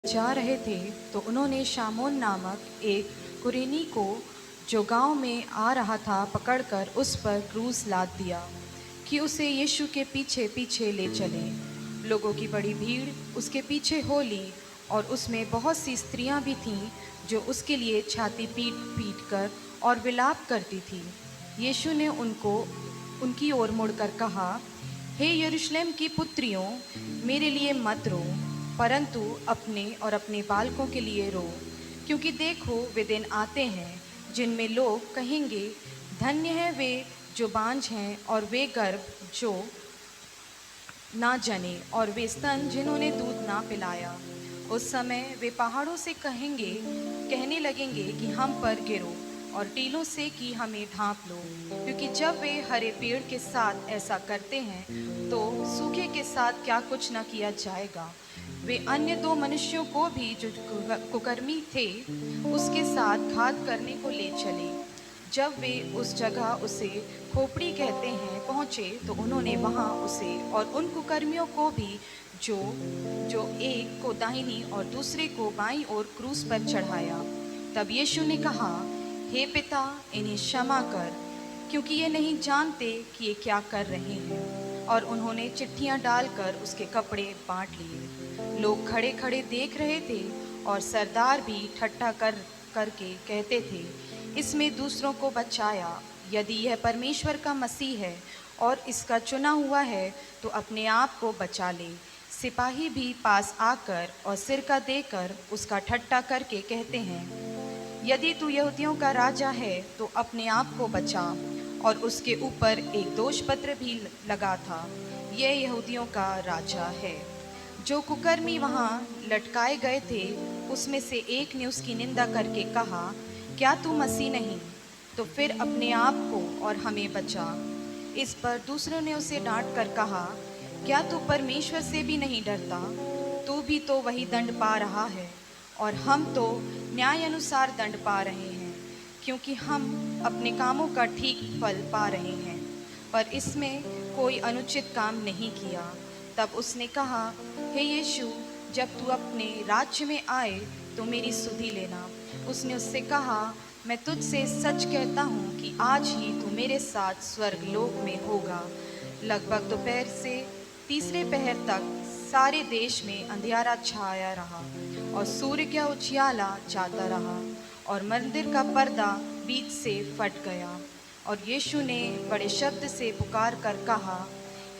जा रहे थे तो उन्होंने शामोन नामक एक कुरेनी को जो गांव में आ रहा था पकड़कर उस पर क्रूस लाद दिया कि उसे यीशु के पीछे पीछे ले चले। लोगों की बड़ी भीड़ उसके पीछे हो ली और उसमें बहुत सी स्त्रियां भी थीं जो उसके लिए छाती पीट पीट कर और विलाप करती थी। यीशु ने उनकी ओर मुड़कर कहा, हे यरूशलेम की पुत्रियों, मेरे लिए मत रो, परंतु अपने और अपने बालकों के लिए रो, क्योंकि देखो वे दिन आते हैं जिनमें लोग कहेंगे, धन्य है वे जो बांझ हैं और वे गर्भ जो ना जने और वे स्तन जिन्होंने दूध ना पिलाया। उस समय वे पहाड़ों से कहने लगेंगे कि हम पर गिरो और टीलों से कि हमें ढांप लो, क्योंकि जब वे हरे पेड़ के साथ ऐसा करते हैं तो सूखे के साथ क्या कुछ न किया जाएगा। वे अन्य दो मनुष्यों को भी जो कुकर्मी थे उसके साथ घात करने को ले चले। जब वे उस जगह उसे खोपड़ी कहते हैं पहुँचे तो उन्होंने वहाँ उसे और उन कुकर्मियों को भी जो एक को दाहिनी और दूसरे को बाईं ओर क्रूस पर चढ़ाया। तब यीशु ने कहा, हे पिता, इन्हें क्षमा कर, क्योंकि ये नहीं जानते कि ये क्या कर रहे हैं। और उन्होंने चिट्ठियाँ डालकर उसके कपड़े बांट लिए। लोग खड़े खड़े देख रहे थे और सरदार भी ठट्ठा करके कहते थे, इसमें दूसरों को बचाया। यदि यह परमेश्वर का मसीह है और इसका चुना हुआ है तो अपने आप को बचा ले। सिपाही भी पास आकर और सिरका देकर उसका ठट्ठा करके कहते हैं, यदि तू यहूदियों का राजा है तो अपने आप को बचा। और उसके ऊपर एक दोष पत्र भी लगा था, यह यहूदियों का राजा है। जो कुकर्मी वहाँ लटकाए गए थे उसमें से एक ने उसकी निंदा करके कहा, क्या तू मसीह नहीं तो फिर अपने आप को और हमें बचा। इस पर दूसरों ने उसे डांट कर कहा, क्या तू परमेश्वर से भी नहीं डरता? तू भी तो वही दंड पा रहा है और हम तो न्याय अनुसार दंड पा रहे हैं, क्योंकि हम अपने कामों का ठीक फल पा रहे हैं, पर इसमें कोई अनुचित काम नहीं किया। तब उसने कहा, हे यीशु, जब तू अपने राज्य में आए तो मेरी सुधि लेना। उसने उससे कहा, मैं तुझसे सच कहता हूँ कि आज ही तू मेरे साथ स्वर्ग लोक में होगा। लगभग दोपहर से तीसरे पहर तक सारे देश में अंधियारा छाया रहा और सूर्य का उजियाला जाता रहा और मंदिर का पर्दा बीच से फट गया। और यीशु ने बड़े शब्द से पुकार कर कहा,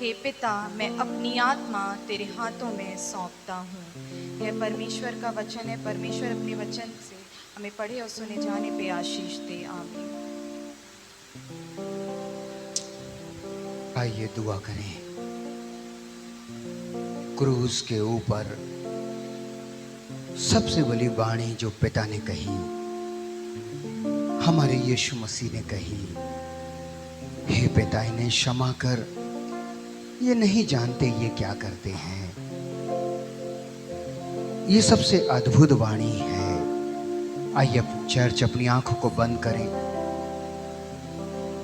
हे पिता, मैं अपनी आत्मा तेरे हाथों में सौंपता हूँ। यह परमेश्वर का वचन है। परमेश्वर अपने वचन से हमें पढ़े और सुने जाने पे आशीष दे। आमीन। आइए दुआ करें। क्रूस के ऊपर सबसे बड़ी वाणी जो पिता ने कही, हमारे यीशु मसीह ने कही, हे पिता, इन्हें क्षमा कर, ये नहीं जानते ये क्या करते हैं। ये सबसे अद्भुत वाणी है। आइए चर्च अपनी आंखों को बंद करें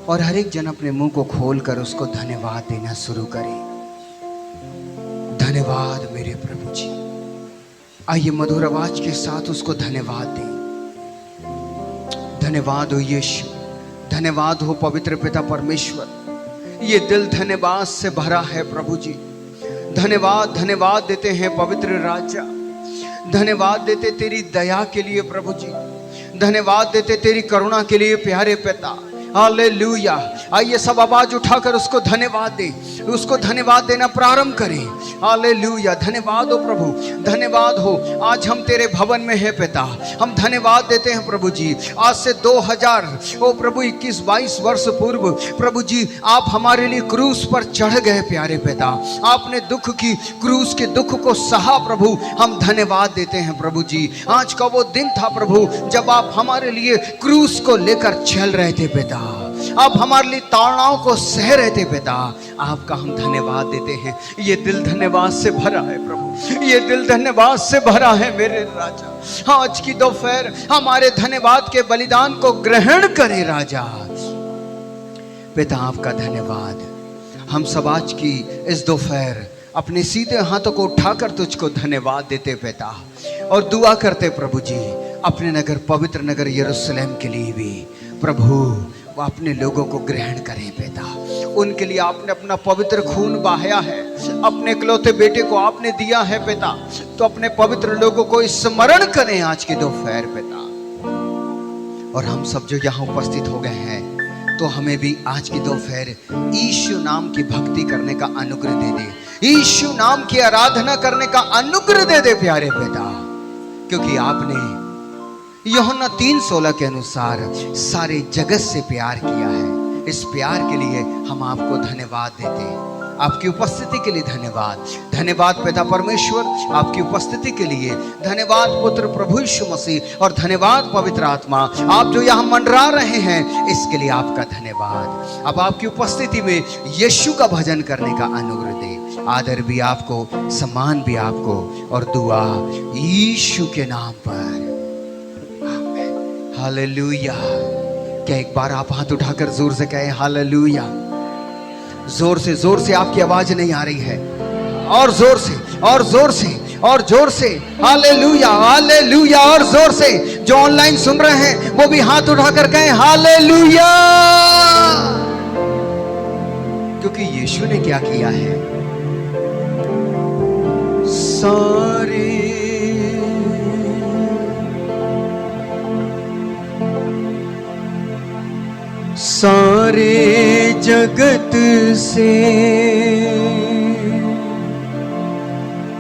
और हर एक जन अपने मुंह को खोलकर उसको धन्यवाद देना शुरू करें। धन्यवाद मेरे प्रभु जी। आइए मधुर आवाज के साथ उसको धन्यवाद दें। धन्यवाद हो यीशु, धन्यवाद हो पवित्र पिता परमेश्वर। ये दिल धन्यवाद से भरा है प्रभु जी। धन्यवाद धन्यवाद देते हैं पवित्र राजा। धन्यवाद देते तेरी दया के लिए प्रभु जी। धन्यवाद देते तेरी करुणा के लिए प्यारे पिता। हालेलुया। आइए सब आवाज उठाकर उसको धन्यवाद दें, उसको धन्यवाद देना प्रारंभ करें। हालेलुया। धन्यवाद हो प्रभु, धन्यवाद हो। आज हम तेरे भवन में है पिता, हम धन्यवाद देते हैं प्रभु जी। आज से 2000 ओ प्रभु 21-22 वर्ष पूर्व प्रभु जी आप हमारे लिए क्रूस पर चढ़ गए प्यारे पिता। आपने दुख की क्रूस के दुख को सहा प्रभु। हम धन्यवाद देते हैं प्रभु जी। आज का वो दिन था प्रभु जब आप हमारे लिए क्रूस को लेकर चल रहे थे पिता। आप हमारे लिए ताड़नाओं को सह रहे थे पिता। आपका हम धन्यवाद देते हैं। ये दिल धन्यवाद से भरा है प्रभु, ये दिल धन्यवाद से भरा है मेरे राजा। आज की दोपहर हमारे धन्यवाद के बलिदान को ग्रहण करे राजा। पिता आपका धन्यवाद। हम सब आज की इस दोपहर अपने सीधे हाथों को उठाकर तुझको धन्यवाद देते पिता। और दुआ करते प्रभु जी अपने नगर, पवित्र नगर यरूशलेम के लिए भी। प्रभु वो अपने लोगों को ग्रहण करें पिता, उनके लिए आपने अपना पवित्र खून बहाया है, अपने इकलौते बेटे को आपने दिया है पिता, तो अपने पवित्र लोगों को स्मरण करें आज की दोपहर पिता। और हम सब जो यहाँ उपस्थित हो गए हैं, तो हमें भी आज की दोपहर यीशु नाम की भक्ति करने का अनुग्रह दे दे, यीशु नाम की आराधना करने का अनुग्रह दे दे प्यारे पिता, क्योंकि आपने यूहन्ना 3:16 के अनुसार सारे जगत से प्यार किया है। इस प्यार के लिए हम आपको धन्यवाद देते हैं, आपकी उपस्थिति के लिए धन्यवाद। धन्यवाद पिता परमेश्वर आपकी उपस्थिति के लिए, धन्यवाद पुत्र प्रभु यीशु मसीह, और धन्यवाद पवित्र आत्मा आप जो यहाँ मंडरा रहे हैं इसके लिए आपका धन्यवाद। अब आपकी उपस्थिति में यीशु का भजन करने का अनुग्रह दे, आदर भी आपको, सम्मान भी आपको, और दुआ यीशु के नाम पर, हालेलुया। क्या एक बार आप हाथ उठाकर जोर से कहें हालेलुया? जोर से आपकी आवाज नहीं आ रही है, और जोर से और जोर से और जोर से हालेलुया हालेलुया, और जोर से। जो ऑनलाइन सुन रहे हैं वो भी हाथ उठाकर कहें हालेलुया, क्योंकि यीशु ने क्या किया है। सारे जगत से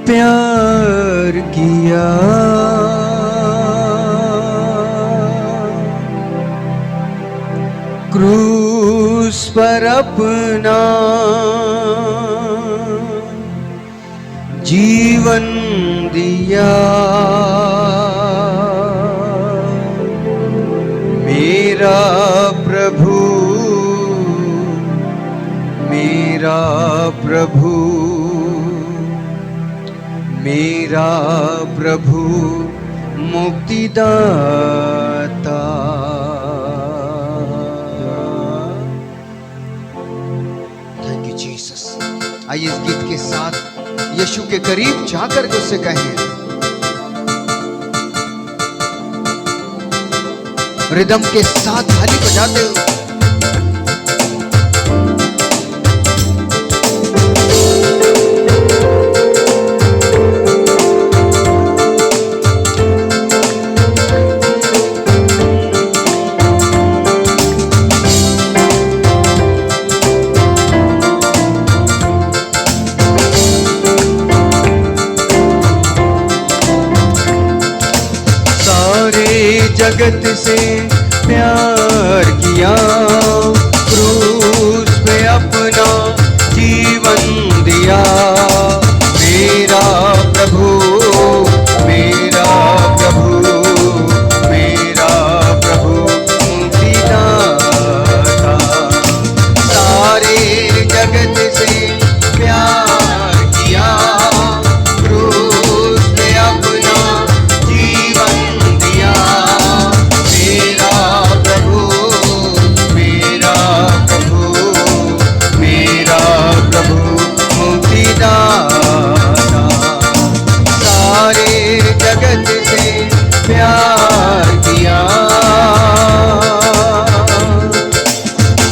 प्यार किया, क्रूस पर अपना जीवन दिया। मेरा प्रभु, मेरा प्रभु, मेरा प्रभु मुक्तिदाता। Thank you Jesus. आइए इस गीत के साथ यीशु के करीब जाकर के उससे कहें, रिदम के साथ थाली बजाते हुए। जगत से प्यार किया, क्रूस पे अपना जीवन दिया। मेरा प्रभु, मेरा प्रभु, मेरा प्रभु मुक्तिदाता। सारे जगत से प्यार किया, क्रूस पे अपना जीवन दिया। मेरा प्रभु, मेरा प्रभु, मेरा प्रभु मुक्तिदाता। सारे जगत से प्यार किया,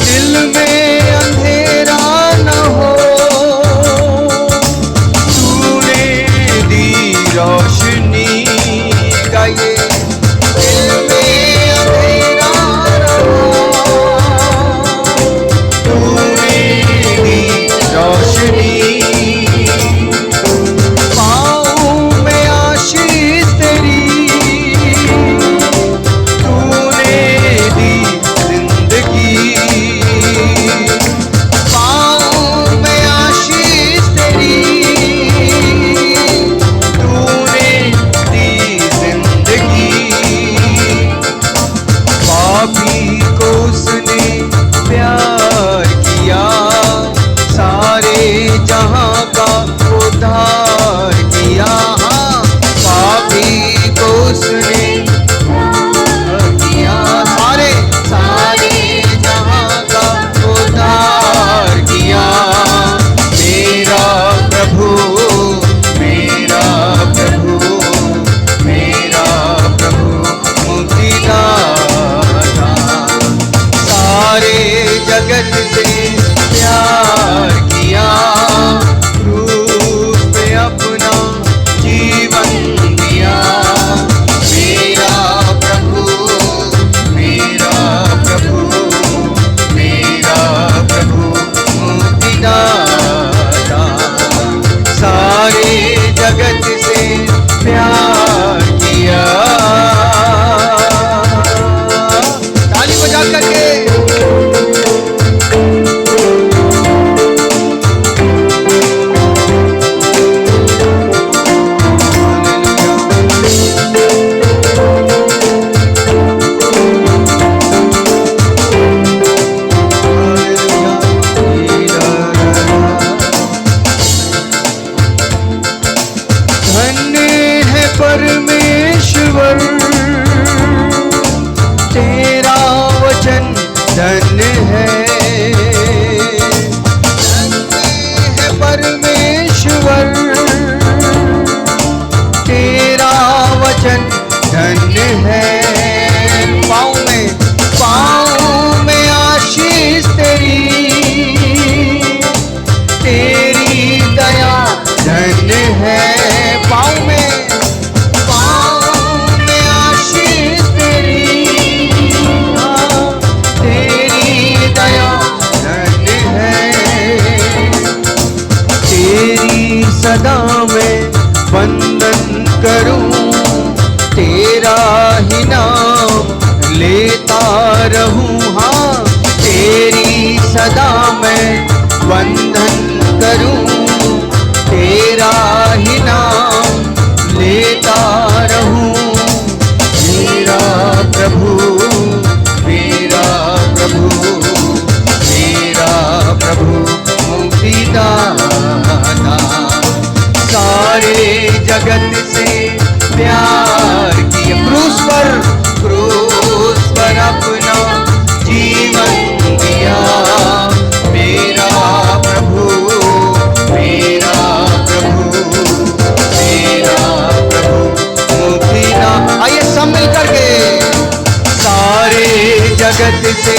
दिल में अंधेरा न हो, तूने दी रोशनी। गाइए, दिल में अंधेरा न हो, तूने दी रोशनी। पाँव में आशीष तेरी, तूने दी जिंदगी। पाँव में आशीष तेरी, तूने दी जिंदगी। पापी को उसने प्यार किया, सारे जहां का उद्धार किया। हाँ, पापी को उसने प्यार किया, सारे सारे जहां का उद्धार किया। मेरा प्रभु, मेरा प्रभु, धन्य है। पाँव में आशीष तेरी, तेरी दया धन्य है। पाँव में आशीष तेरी, हाँ, तेरी दया धन्य है। तेरी सदा में वंदन करूं, तेरा ही नाम लेता रहूं। हाँ, तेरी सदा मैं वंदन करूं, तेरा ही नाम लेता रहूं। मेरा प्रभु, मेरा प्रभु, मेरा प्रभु मुक्तिदाता, सारे जगत से प्यार किया। क्रूस पर अपना जीवन दिया। मेरा प्रभु, मेरा प्रभु, मेरा प्रभु मुक्तिदाता। आइए सब मिलकर के, सारे जगत से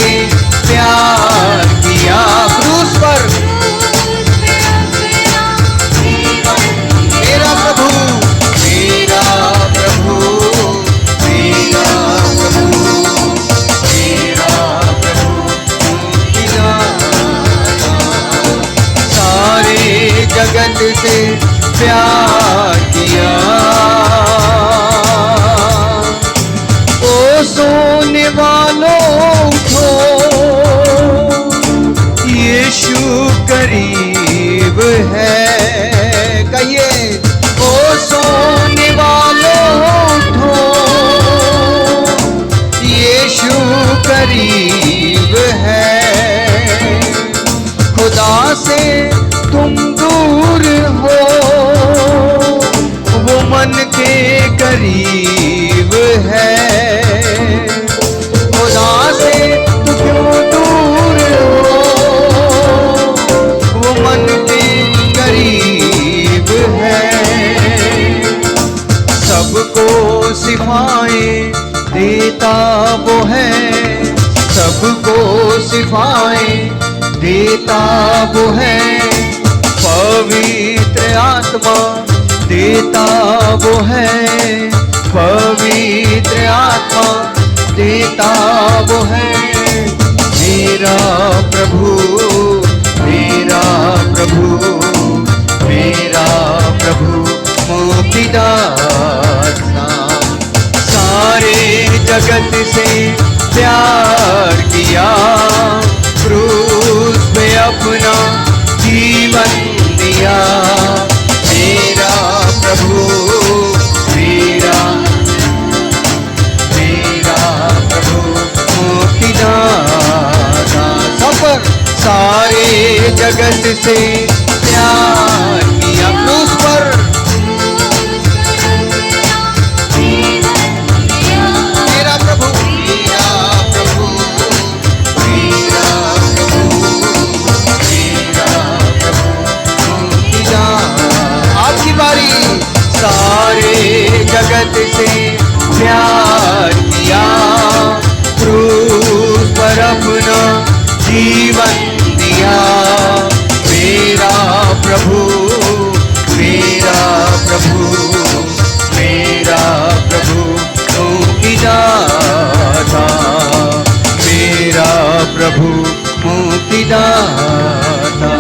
प्यार किया। क्रूस पर मेरा प्रभु, मेरा प्रभु, मेरा प्रभु, मेरा प्रभु मुक्तिदाता, सारे जगत से प्यार किया। ओ सोने वालों उठो, यीशु करीब है। कहिए, ओ सोने वालों उठो, यीशु करीब है। खुदा से तुम दूर हो, वो मन के करीब है। खुदा से तू क्यों दूर हो, वो मन के करीब है। सबको सिफाएं देता वो है, सबको सिफाएं देता वो है। पवित्र आत्मा देता वो है, पवित्र आत्मा देता वो है। मेरा प्रभु, मेरा प्रभु, मेरा प्रभु मुक्तिदाता, सारे जगत से प्यार किया। क्रूस पे अपना जीवन दिया। मेरा प्रभु, मेरा प्रभु मुक्तिदाता, सब सारे जगत से प्यार किया। क्रूस पर मेरा प्रभु, मेरा प्रभु, मेरा प्रभु, मेरा प्रभु मुक्तिदाता। आपकी बारी। सारे जगत से प्यार किया। क्रूस पर अपना जीवन दिया। मेरा प्रभु, मेरा प्रभु, मेरा प्रभु मुक्तिदाता, मेरा प्रभु मुक्तिदाता,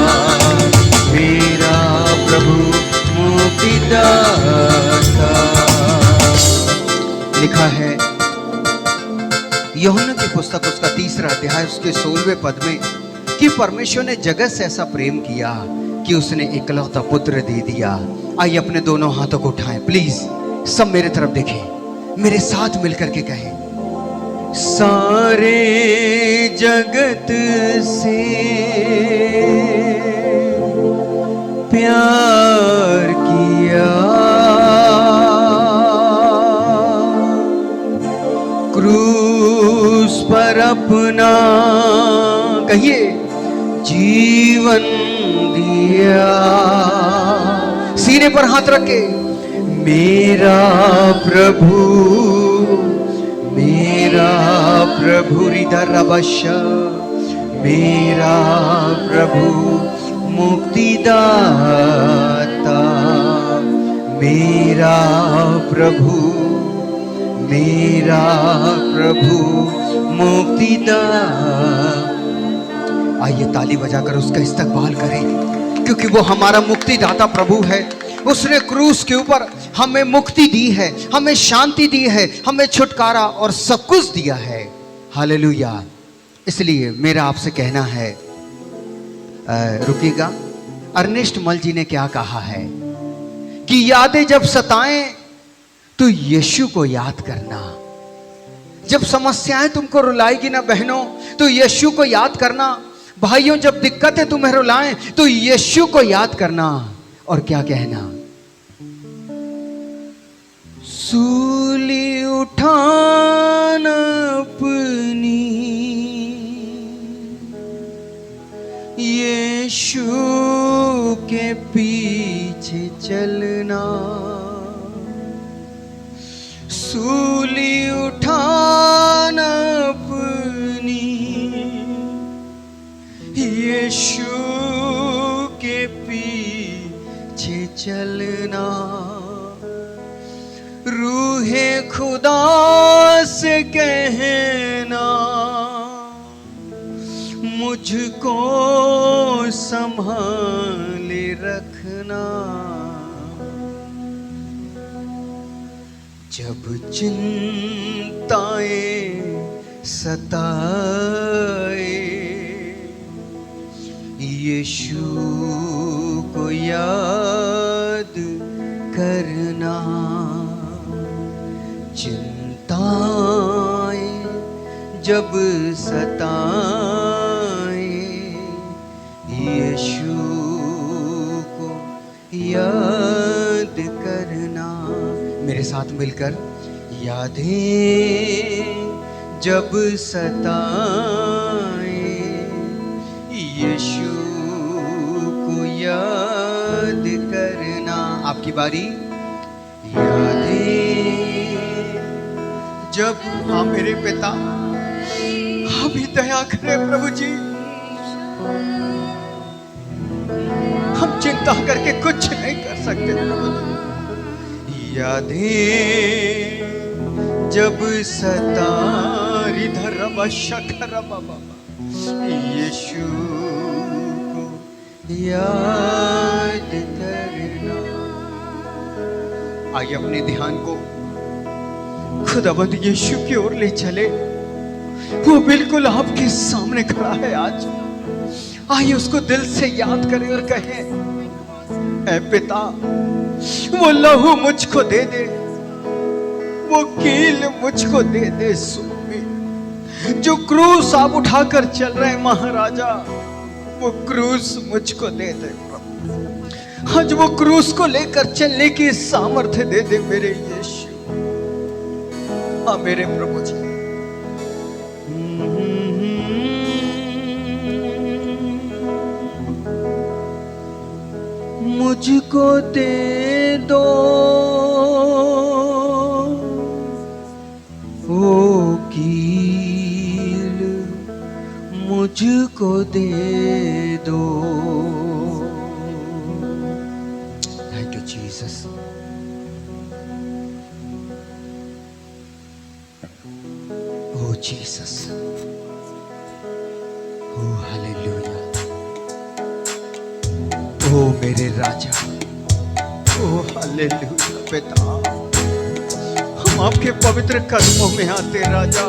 मेरा प्रभु मुक्तिदाता। लिखा है यूहन्ना की पुस्तक उसका 3रा अध्याय उसके 16वें पद में कि परमेश्वर ने जगत से ऐसा प्रेम किया कि उसने एकलौता पुत्र दे दिया। आइए अपने दोनों हाथों को उठाएं प्लीज, सब मेरे तरफ देखें, मेरे साथ मिलकर के कहें, सारे जगत से प्यार किया। क्रूस पर अपना कहिए जीवन दिया। सीने पर हाथ रख के मेरा प्रभु प्रभु हृदय रबश, मेरा प्रभु मुक्तिदाता, मेरा प्रभु मुक्तिदाता। आइए ताली बजाकर उसका इस्तकबाल करें, क्योंकि वो हमारा मुक्तिदाता प्रभु है। उसने क्रूस के ऊपर हमें मुक्ति दी है, हमें शांति दी है, हमें छुटकारा और सब कुछ दिया है। हालेलुया। इसलिए मेरा आपसे कहना है, रुकिएगा, अर्नेस्ट मल जी ने क्या कहा है कि यादें जब सताएं तो यीशु को याद करना। जब समस्याएं तुमको रुलाएगी ना बहनों, तो यीशु को याद करना। भाइयों, जब दिक्कतें तुम्हें रुलाएं तो यीशु को याद करना। और क्या कहना, सूली उठाना अपनी, यीशु के पीछे चलना। सूली उठाना अपनी, यीशु के पीछे चलना। रूहे खुदा से कहना, मुझको संभाले रखना। जब चिंताएं सताए, यीशु को याद करना। चिंताएं जब सताए, यीशु को याद करना। मेरे साथ मिलकर, यादें जब सताए, यीशु को याद करना। आपकी बारी। यादें जब, हाँ मेरे पिता, अभी दया करें प्रभु जी। हम चिंता करके कुछ नहीं कर सकते प्रभु जी। यादें जब सतारी धरबा शखरा बाबा, यीशु को याद करना। आइए अपने ध्यान को खुदावंद यीशु की ओर ले चले। वो बिल्कुल आपके सामने खड़ा है आज। आइए उसको दिल से याद करें और कहें, ऐ पिता, वो लहू मुझको दे दे, वो कील मुझको दे दे। सुमी जो क्रूस आप उठाकर चल रहे हैं महाराजा, वो क्रूस मुझको दे दे प्रभु। आज वो क्रूस को लेकर चलने की सामर्थ्य दे दे मेरे यीशु। हाँ मेरे प्रभु जी। मुझको दे दो ओ कील, मुझको दे दो। Thank you Jesus. ओ जीसस, ओ हालेलुया। ओ मेरे राजा, ओ हालेलुया। पिता, हम आपके पवित्र कदमों में आते राजा।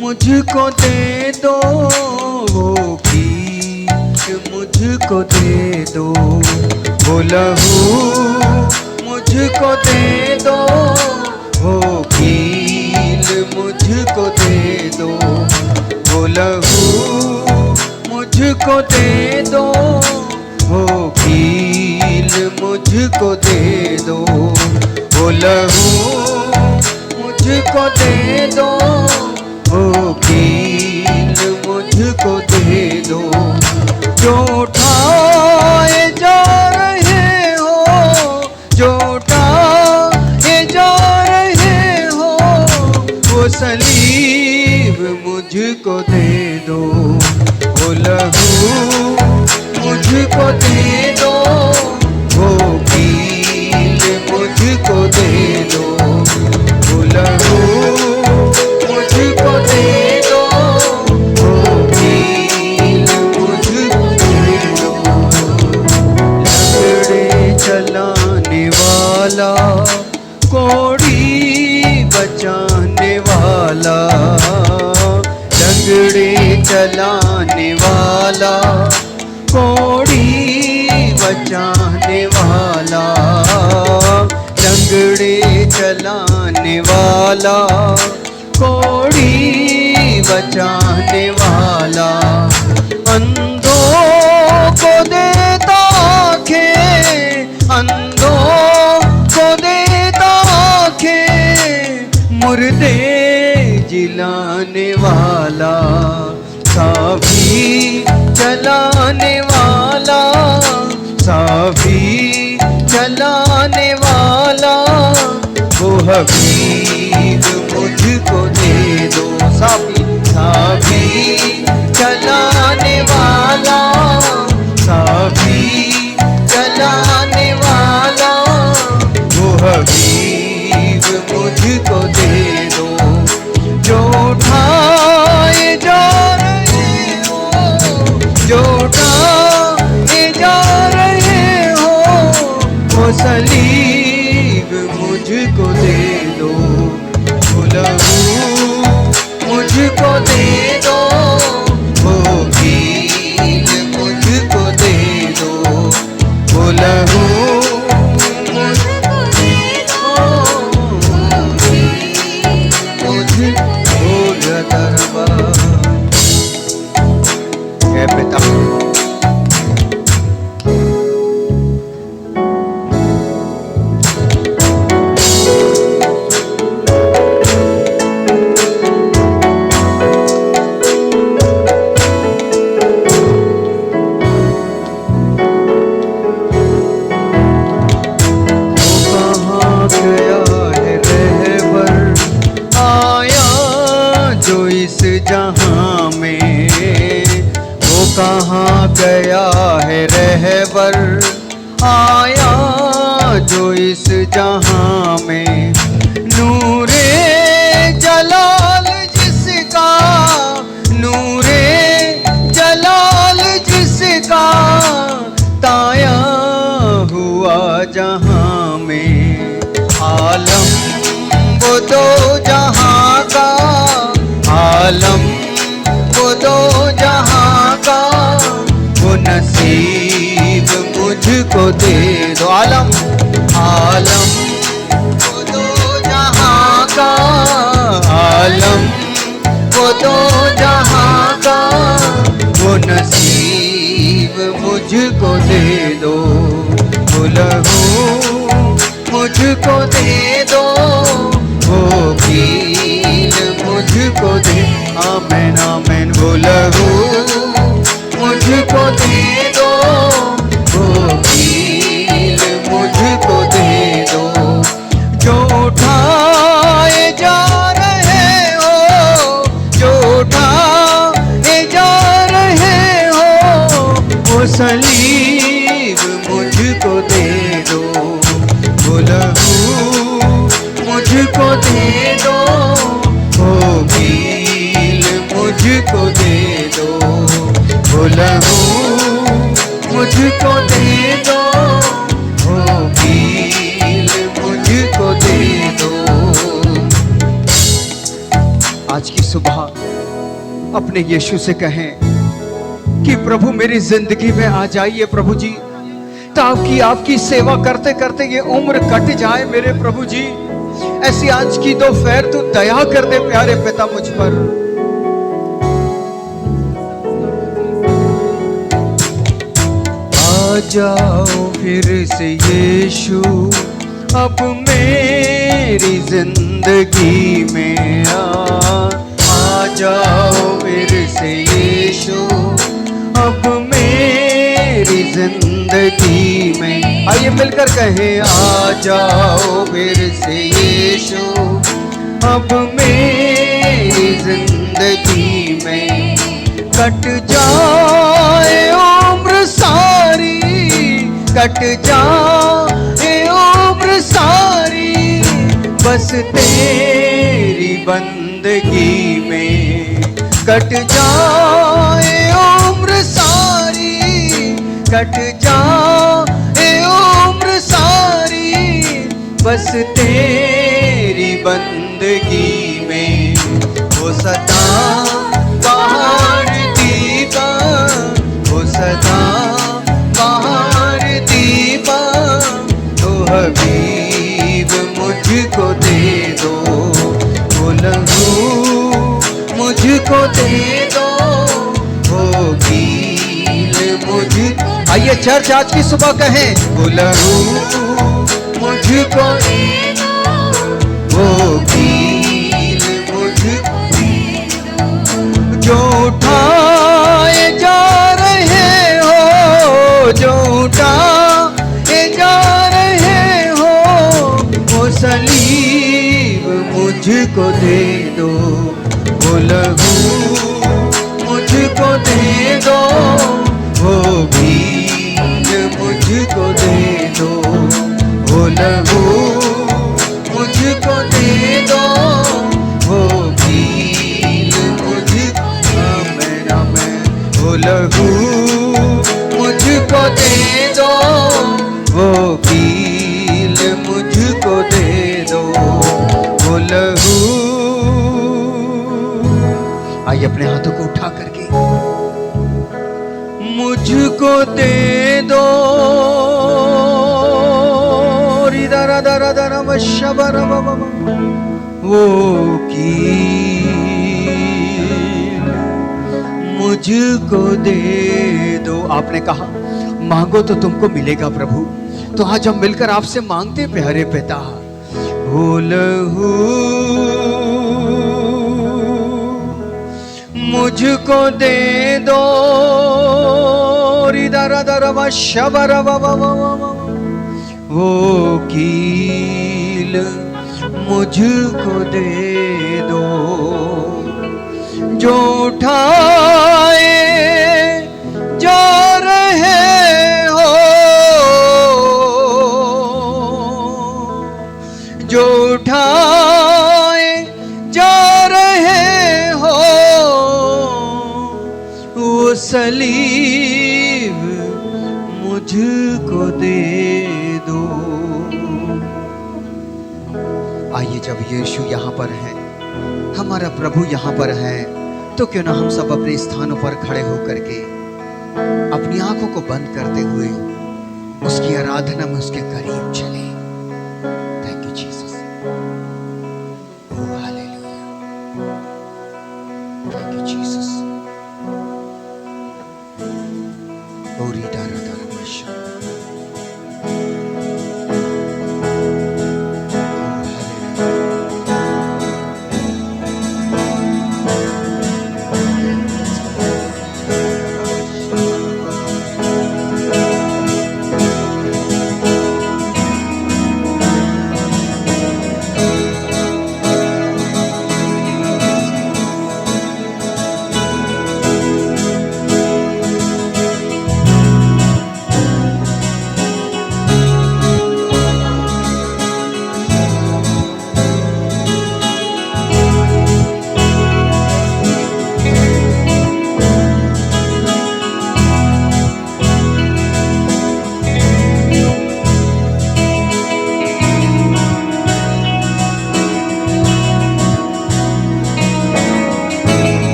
मुझको दे दो वो कील, मुझको दे दो वो लहू, मुझको दे दो वो कील, मुझको दे दो वो लहू, मुझको मुझको दे दो, वो कील मुझको दे दो, वो लहू मुझको दे दो, वो कील मुझको दे दो। जो उठाए जा रहे हो, जो उठाए जा रहे हो, वो सलीब मुझको दे दो, वो लहू मुझको दे दो, वो कील मुझको दे दो, वो लहू मुझको दे दो, वो कील मुझको दे दो। लंगड़े चलाने वाला, कोड़ी बचाने वाला, लंगड़े चलाने वाला, कोड़ी बचाने वाला, लंगड़े चलाने वाला, कोड़ी बचाने वाला, अंधों को देता आँखें, अंधों को देता आँखें, मुर्दे जिलाने वाला, साफी चलाने वाला, साफी चलाने वाला, वो हबीब मुझको दे दो। साफी साफी चलाने वाला, साफी चलाने वाला, वो हबीब मुझको दे दो। जो उठाए जा रहे हो, जो उठाए जा रहे हो, वो सलीब मुझको दे दो, वो लहू मुझको दे दो, वो कील मुझको दे दो, वो लहू मुझको दे दो, वो कील मुझको दरबार। हे पिता, जहां में वो कहाँ गया है रहबर, आया जो इस जहां में, नूरे जलाल जिसका, नूरे जलाल जिसका, ताया हुआ जहां में, आलम वो दो जहां का, आलम वो दो जहां का, वो नसीब मुझको दे दो। आलम आलम वो दो जहां का, आलम वो दो जहां का, वो नसीब मुझको दे दो, वो लहू मुझको दे दो, वो कील मुझको दे, आमेन आमेन, वो लहू मुझको दे दो, वो कील मुझको दे दो। जो उठाए जा रहे हो, जो उठाए जा रहे हो, वो सलीब मुझको दे दो, वो लहू मुझको दे दो, वो कील मुझको दे दो, वो लहू मुझको दे दो, वो कील मुझको दे दो। आज की सुबह अपने यीशु से कहें कि प्रभु मेरी जिंदगी में आ जाइए प्रभु जी, ताकि आपकी सेवा करते करते ये उम्र कट जाए मेरे प्रभु जी। ऐसी आज की दोपहर तू दया कर दे प्यारे पिता मुझ पर। जाओ फिर से यीशु अब मेरी जिंदगी में आ जाओ फिर से यीशु अब मेरी जिंदगी में। आइए मिलकर कहें, आ जाओ फिर से यीशु अब मेरी जिंदगी में। कट जाए उम्र सारी, कट जाए उम्र सारी, बस तेरी बंदगी में। कट जाए उम्र सारी, कट जाए उम्र सारी, बस तेरी बंदगी में। वो सदा बाहर दीपा, वो सदा बाहर दीपा, तो हबीब मुझको दे दो, वो लहू मुझको दे दो, वो कील मुझ। आइए चर्च आज की सुबह कहें, वो लहू मुझको दे दो, वो कील मुझको दे दो। जो उठाए जा रहे हो, जो उठाए जा रहे हो, वो सलीब मुझको दे दो, वो लहू मुझको दे दो, वो भील मुझको दे दो, वो लहू मुझको दे दो, वो भील मुझको। आमेन आमेन। वो लहू मुझको दे दो, वो भील मुझको दे दो, वो लहू। आइए अपने हाथों को उठा करके मुझको दे दो, दरा दरा दरा वशबर वो कील मुझको दे दो। आपने कहा मांगो तो तुमको मिलेगा प्रभु, तो आज हम मिलकर आपसे मांगते प्यारे पिता, वो लहू मुझको दे दो, दरा दरा वशबर वो कील मुझको दे दो, जो उठाए जा रहे हो, जो उठाए जा रहे हो, वो सलीब मुझको दे दो। आइए जब यीशु यहाँ पर है, हमारा प्रभु यहाँ पर है, तो क्यों ना हम सब अपने स्थानों पर खड़े होकर के अपनी आंखों को बंद करते हुए उसकी आराधना में उसके करीब चले। Thank you Jesus. Oh hallelujah. Thank you Jesus. ओरी दारा दारा मशा।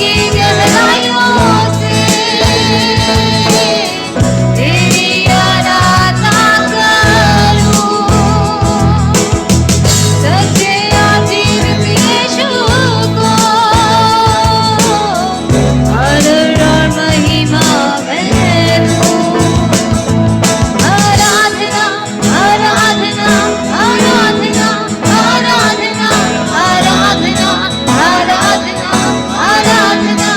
की गहराइयों से तेरी आराधना करूं। सच्चे आजीवित यीशु को आदर और महिमा मैं दूं। आराधना आराधना आराधना आराधना आराधना आराधना आराधना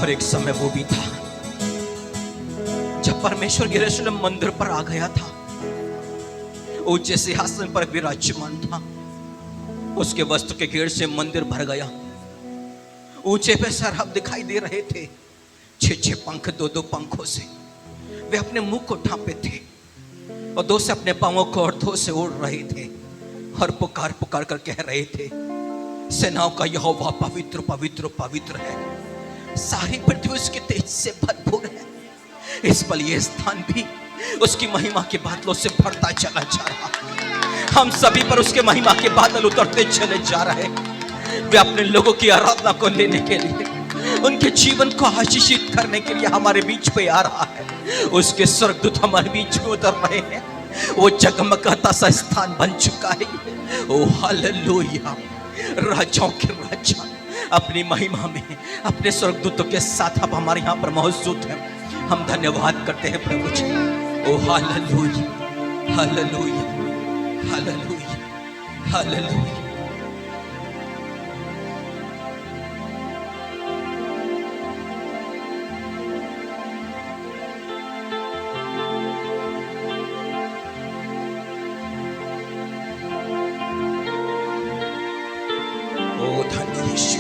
और एक समय वो भी था जब परमेश्वर यरूशलेम मंदिर पर आ गया था, ऊंचे सिंहासन पर विराजमान था। उसके वस्त्र के घेर से मंदिर भर गया। ऊंचे पे सरहब दिखाई दे रहे थे, 6-6 पंख, 2-2 पंखों से वे अपने मुंह को ढांपे थे और 2 से अपने पांवों को और 2 से उड़ रहे थे और पुकार पुकार कर कह रहे थे, सेनाओं का यहोवा पवित्र पवित्र पवित्र है, सारी पृथ्वी उसके तेज से भरपूर है। इस पल ये स्थान भी उसकी महिमा के बादलों से भरता चला जा रहा। हम सभी पर उसके महिमा के बादल उतरते चले जा रहे। वे अपने लोगों की आराधना को लेने के लिए, उनके जीवन को आशीषित करने के लिए हमारे बीच पे आ रहा है। उसके स्वर्गदूत हमारे बीच में उतर रहे हैं। वो जगमगाता सा स्थान बन चुका है। ओ हालेलुया, राजाओं के राजा अपनी महिमा में अपने स्वर्गदूतों के साथ अब हमारे यहाँ पर मौजूद है। हम धन्यवाद करते हैं प्रभु जी। ओ हालेलुया, हालेलुया, हालेलुया, हालेलुया। ओ धन्य यीशु,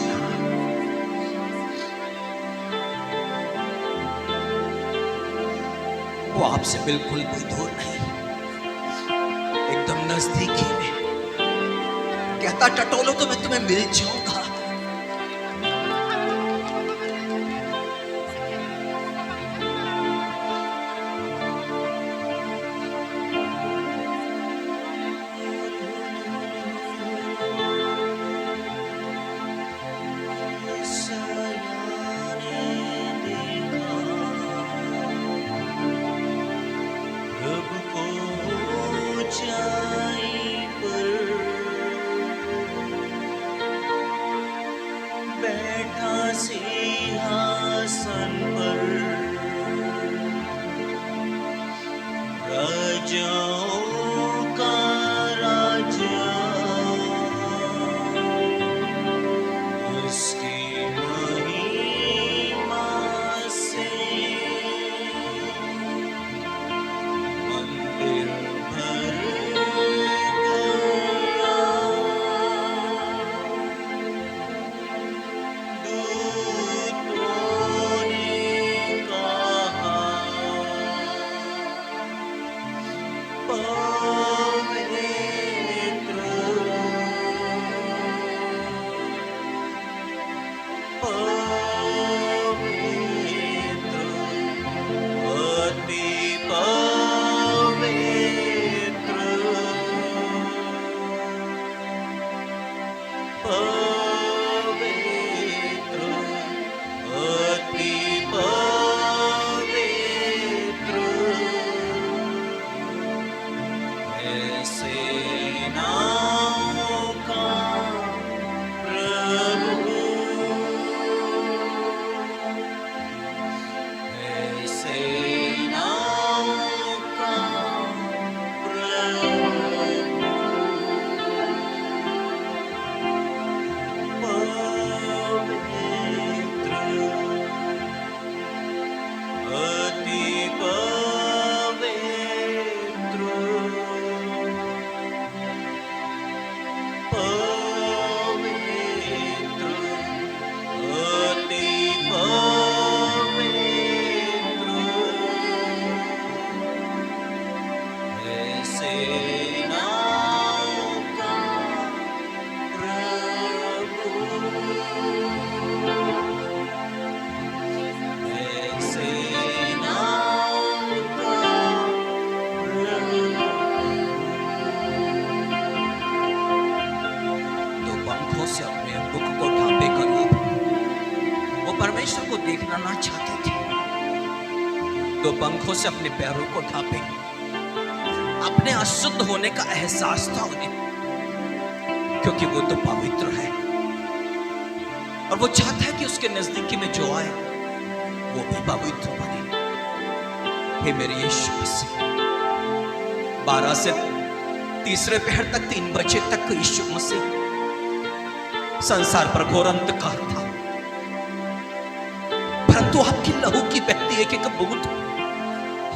वो आपसे बिल्कुल कोई दूर नहीं, एकदम नजदीकी में। कहता टटोलो तो मैं तुम्हें मिल जाऊंगा। देखना ना चाहते थे, 2 पंखों से अपने पैरों को ढांपे। अपने अशुद्ध होने का एहसास था उन्हें, क्योंकि वो तो पवित्र है और वो चाहता है कि उसके नजदीकी में जो आए वो भी पवित्र बने। हे मेरे यीशु मसीह, 12 से तीसरे पहर तक 3 बजे तक यीशु मसीह संसार पर घोर अंधकार था, परंतु आपकी लहू की बहती एक एक बूंद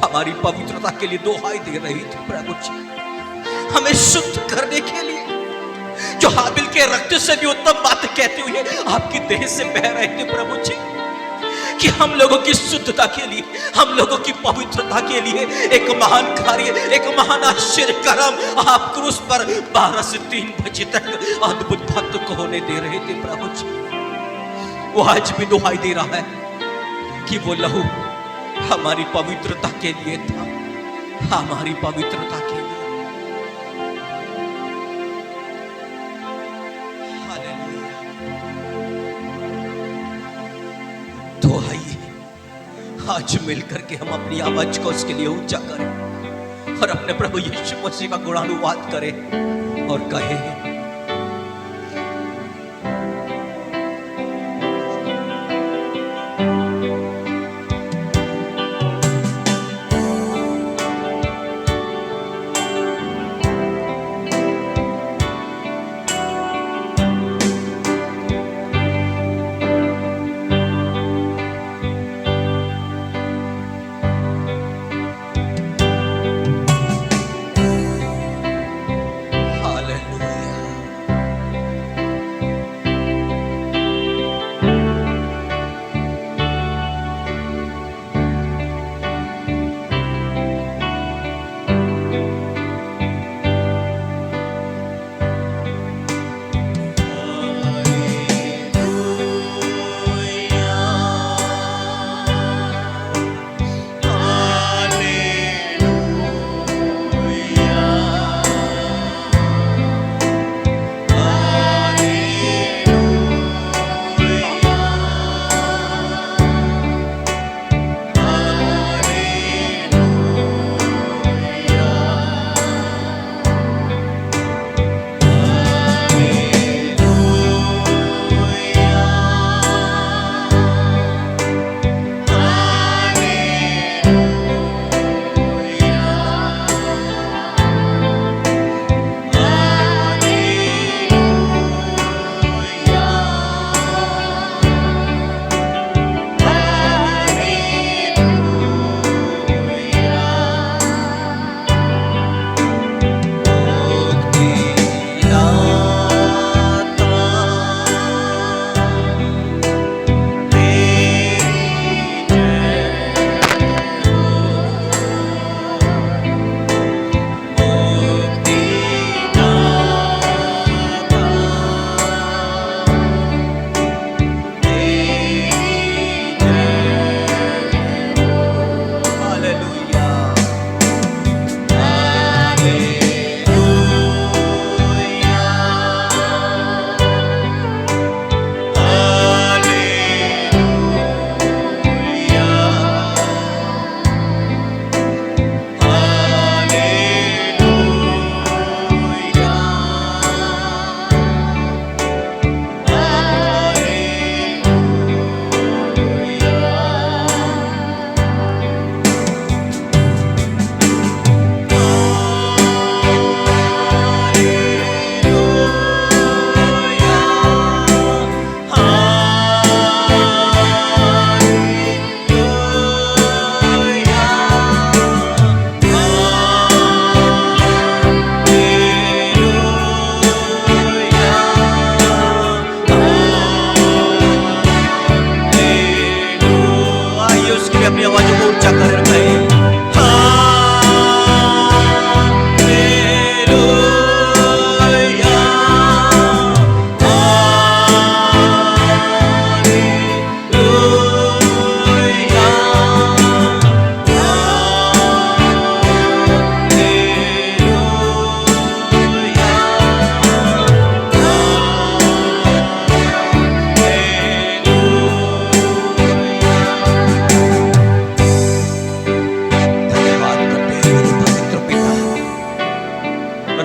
हमारी पवित्रता के लिए दुहाई दे रही थी प्रभु जी, हमें शुद्ध करने के लिए, जो हाबिल के रक्त से भी उत्तम बातें कहते हुए आपकी देह से बह रहे थे प्रभु जी, कि हम लोगों की शुद्धता के लिए, हम लोगों की पवित्रता के लिए एक महान कार्य, एक महान आश्चर्य कर्म आप क्रूस पर 12 से 3 बजे तक अद्भुत भक्त को होने दे रहे थे प्रभु जी। वो आज भी दुहाई दे रहा है कि वो लहू हमारी पवित्रता के लिए था, हमारी पवित्रता के लिए। तो आइए आज मिलकर के हम अपनी आवाज को उसके लिए ऊंचा करें और अपने प्रभु यीशु मसीह का गुणानुवाद करें और कहें,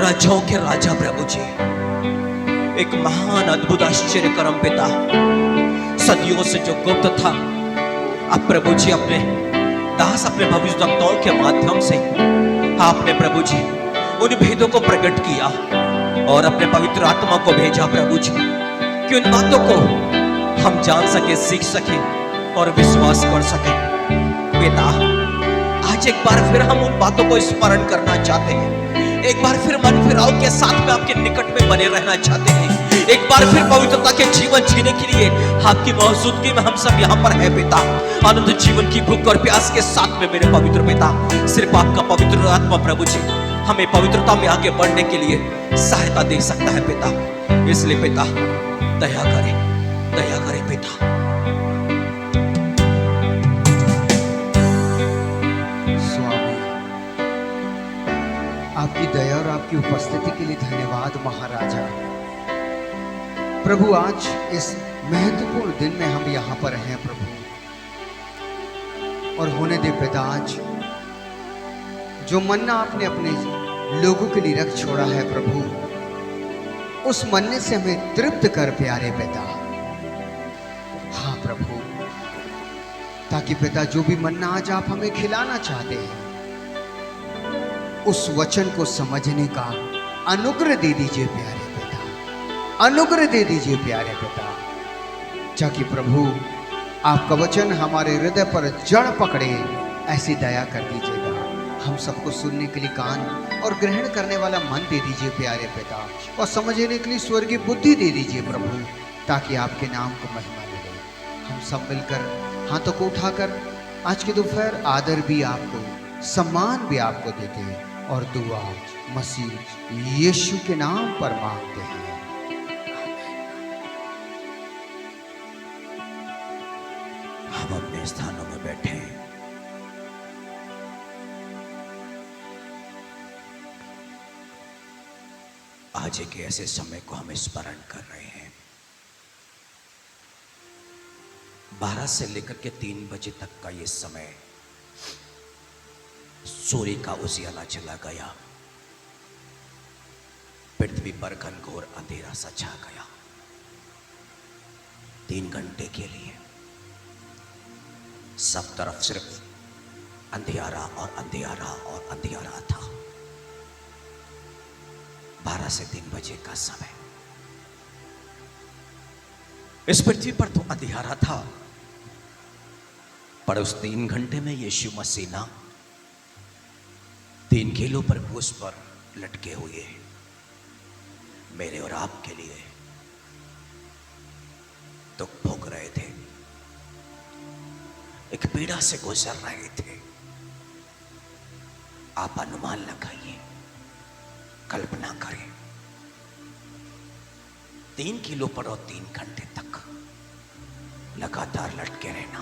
राजाओं के राजा प्रभु जी, एक महान अद्भुत आश्चर्य कर्म पिता, सदियों से जो गुप्त था, अब प्रभु जी अपने दास अपने भविष्यवक्ताओं के माध्यम से आपने प्रभु जी उन भेदों को प्रकट किया और अपने पवित्र आत्मा को भेजा प्रभु जी, कि उन बातों को हम जान सके, सीख सके और विश्वास कर सके। पिता, आज एक बार फिर हम उन बातों को स्मरण करना चाहते हैं। एक बार फिर मन फिराव के साथ में आपके निकट में बने रहना चाहते हैं। एक बार फिर पवित्रता के जीवन जीने के लिए आपकी मौजूदगी में हम सब यहाँ पर है पिता। अनंत जीवन की भूख और प्यास के साथ में मेरे पवित्र पिता, सिर्फ आपका पवित्र आत्मा प्रभु जी हमें पवित्रता में आगे बढ़ने के लिए सहायता दे सकता है पिता। इसलिए पिता दया करें पिता। स्वामी, आपकी दया और आपकी उपस्थिति के लिए धन्यवाद महाराजा। प्रभु, आज इस महत्वपूर्ण दिन में हम यहाँ पर हैं प्रभु, और होने दे पिता, आज जो मन्ना आपने अपने लोगों के लिए रख छोड़ा है प्रभु, उस मन्ने से हमें तृप्त कर प्यारे पिता। हाँ प्रभु, ताकि पिता जो भी मन्ना आज आप हमें खिलाना चाहते हैं, उस वचन को समझने का अनुग्रह दे दीजिए प्यारे पिता, अनुग्रह दे दीजिए प्यारे पिता, ताकि प्रभु आपका वचन हमारे हृदय पर जड़ पकड़े। ऐसी दया कर दीजिएगा। हम सबको सुनने के लिए कान और ग्रहण करने वाला मन दे दीजिए प्यारे पिता, और समझने के लिए स्वर्गीय बुद्धि दे दीजिए प्रभु, ताकि आपके नाम को महिमा मिले। हम सब मिलकर हाथों को उठाकर आज की दोपहर आदर भी आपको, सम्मान भी आपको देते हैं, और दुआ मसीह यीशु के नाम पर मांगते हैं। हम अपने स्थानों में बैठे हैं। आज एक ऐसे समय को हम स्मरण कर रहे हैं। 12 से लेकर के 3 बजे तक का ये समय सूर्य का उजियाला चला गया। पृथ्वी पर घनघोर अंधेरा सा छा गया। 3 घंटे के लिए सब तरफ सिर्फ अंधियारा और अंधियारा और अंधियारा था। 12 से 3 बजे का समय। इस पृथ्वी पर तो अंधियारा था, पर उस 3 घंटे में यीशु मसीह ना 3 कीलों पर क्रूस पर लटके हुए मेरे और आपके लिए दुख भोग रहे थे, एक पीड़ा से गुजर रहे थे। आप अनुमान लगाइए, कल्पना करें, 3 किलो पर और 3 घंटे तक लगातार लटके रहना,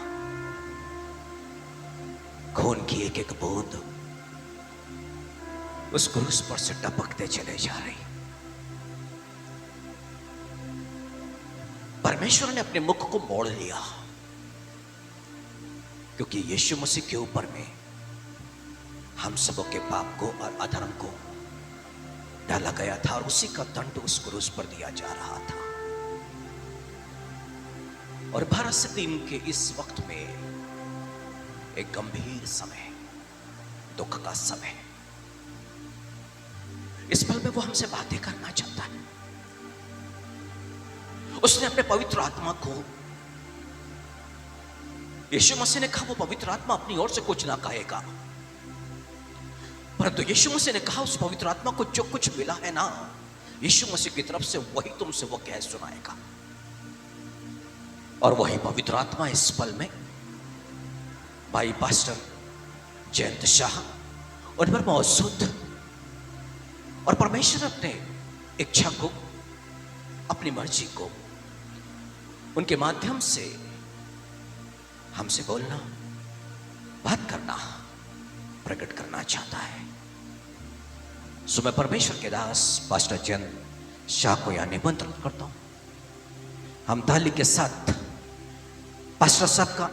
खून की एक एक बूंद उस क्रूस पर से टपकते चले जा रही। परमेश्वर ने अपने मुख को मोड़ लिया, क्योंकि यीशु मसीह के ऊपर में हम सबों के पाप को और अधर्म को डाला गया था, और उसी का दंड उस क्रूस पर दिया जा रहा था। और 12 से 3 के इस वक्त में एक गंभीर समय, दुख का समय, इस पल में वो हमसे बातें करना चाहता है। उसने अपने पवित्र आत्मा को, यीशु मसीह ने कहा वो पवित्र आत्मा अपनी ओर से कुछ ना कहेगा, परंतु यीशु मसीह ने कहा उस पवित्र आत्मा को जो कुछ मिला है ना यीशु मसीह की तरफ से, वही तुमसे वो कह सुनाएगा। और वही पवित्र आत्मा इस पल में भाई पास्टर जयंत शाह उन पर मौजूद, और परमेश्वर अपने इच्छा को, अपनी मर्जी को उनके माध्यम से हमसे बोलना, बात करना, प्रकट करना चाहता है। सो मैं परमेश्वर के दास पास्टर जयंत शाह को यहां निमंत्रण करता हूं। हम ताली के साथ पास्टर साहब का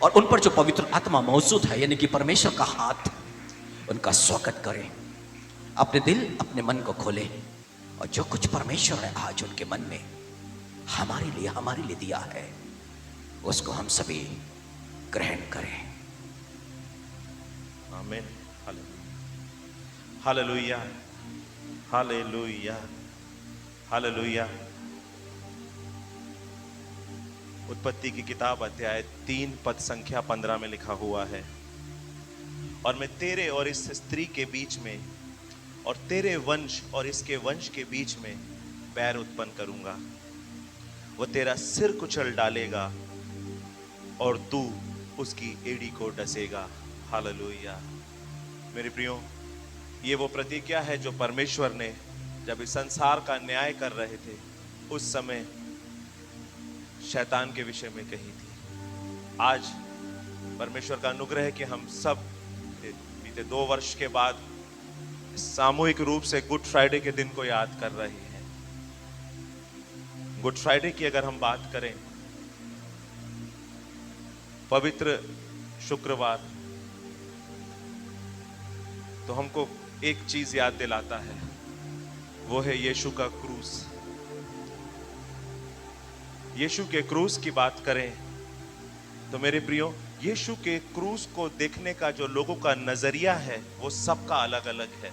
और उन पर जो पवित्र आत्मा मौजूद है, यानी कि परमेश्वर का हाथ, उनका स्वागत करें। अपने दिल, अपने मन को खोलें, और जो कुछ परमेश्वर ने आज उनके मन में हमारे लिए दिया है, उसको हम सभी ग्रहण करें। आमीन। Hallelujah, hallelujah, hallelujah. उत्पत्ति की किताब अध्याय 3 पद संख्या 15 में लिखा हुआ है, और मैं तेरे और इस स्त्री के बीच में और तेरे वंश और इसके वंश के बीच में बैर उत्पन्न करूंगा, वो तेरा सिर कुचल डालेगा और तू उसकी एड़ी को डसेगा। हालेलुया। मेरे प्रियो, ये वो प्रतिज्ञा है जो परमेश्वर ने जब इस संसार का न्याय कर रहे थे उस समय शैतान के विषय में कही थी। आज परमेश्वर का अनुग्रह है कि हम सब बीते 2 वर्ष के बाद सामूहिक रूप से गुड फ्राइडे के दिन को याद कर रहे हैं। गुड फ्राइडे की अगर हम बात करें, पवित्र शुक्रवार, तो हमको एक चीज याद दिलाता है, वो है यीशु का क्रूस। यीशु के क्रूस की बात करें तो मेरे प्रियो, यीशु के क्रूस को देखने का जो लोगों का नजरिया है वो सबका अलग अलग है।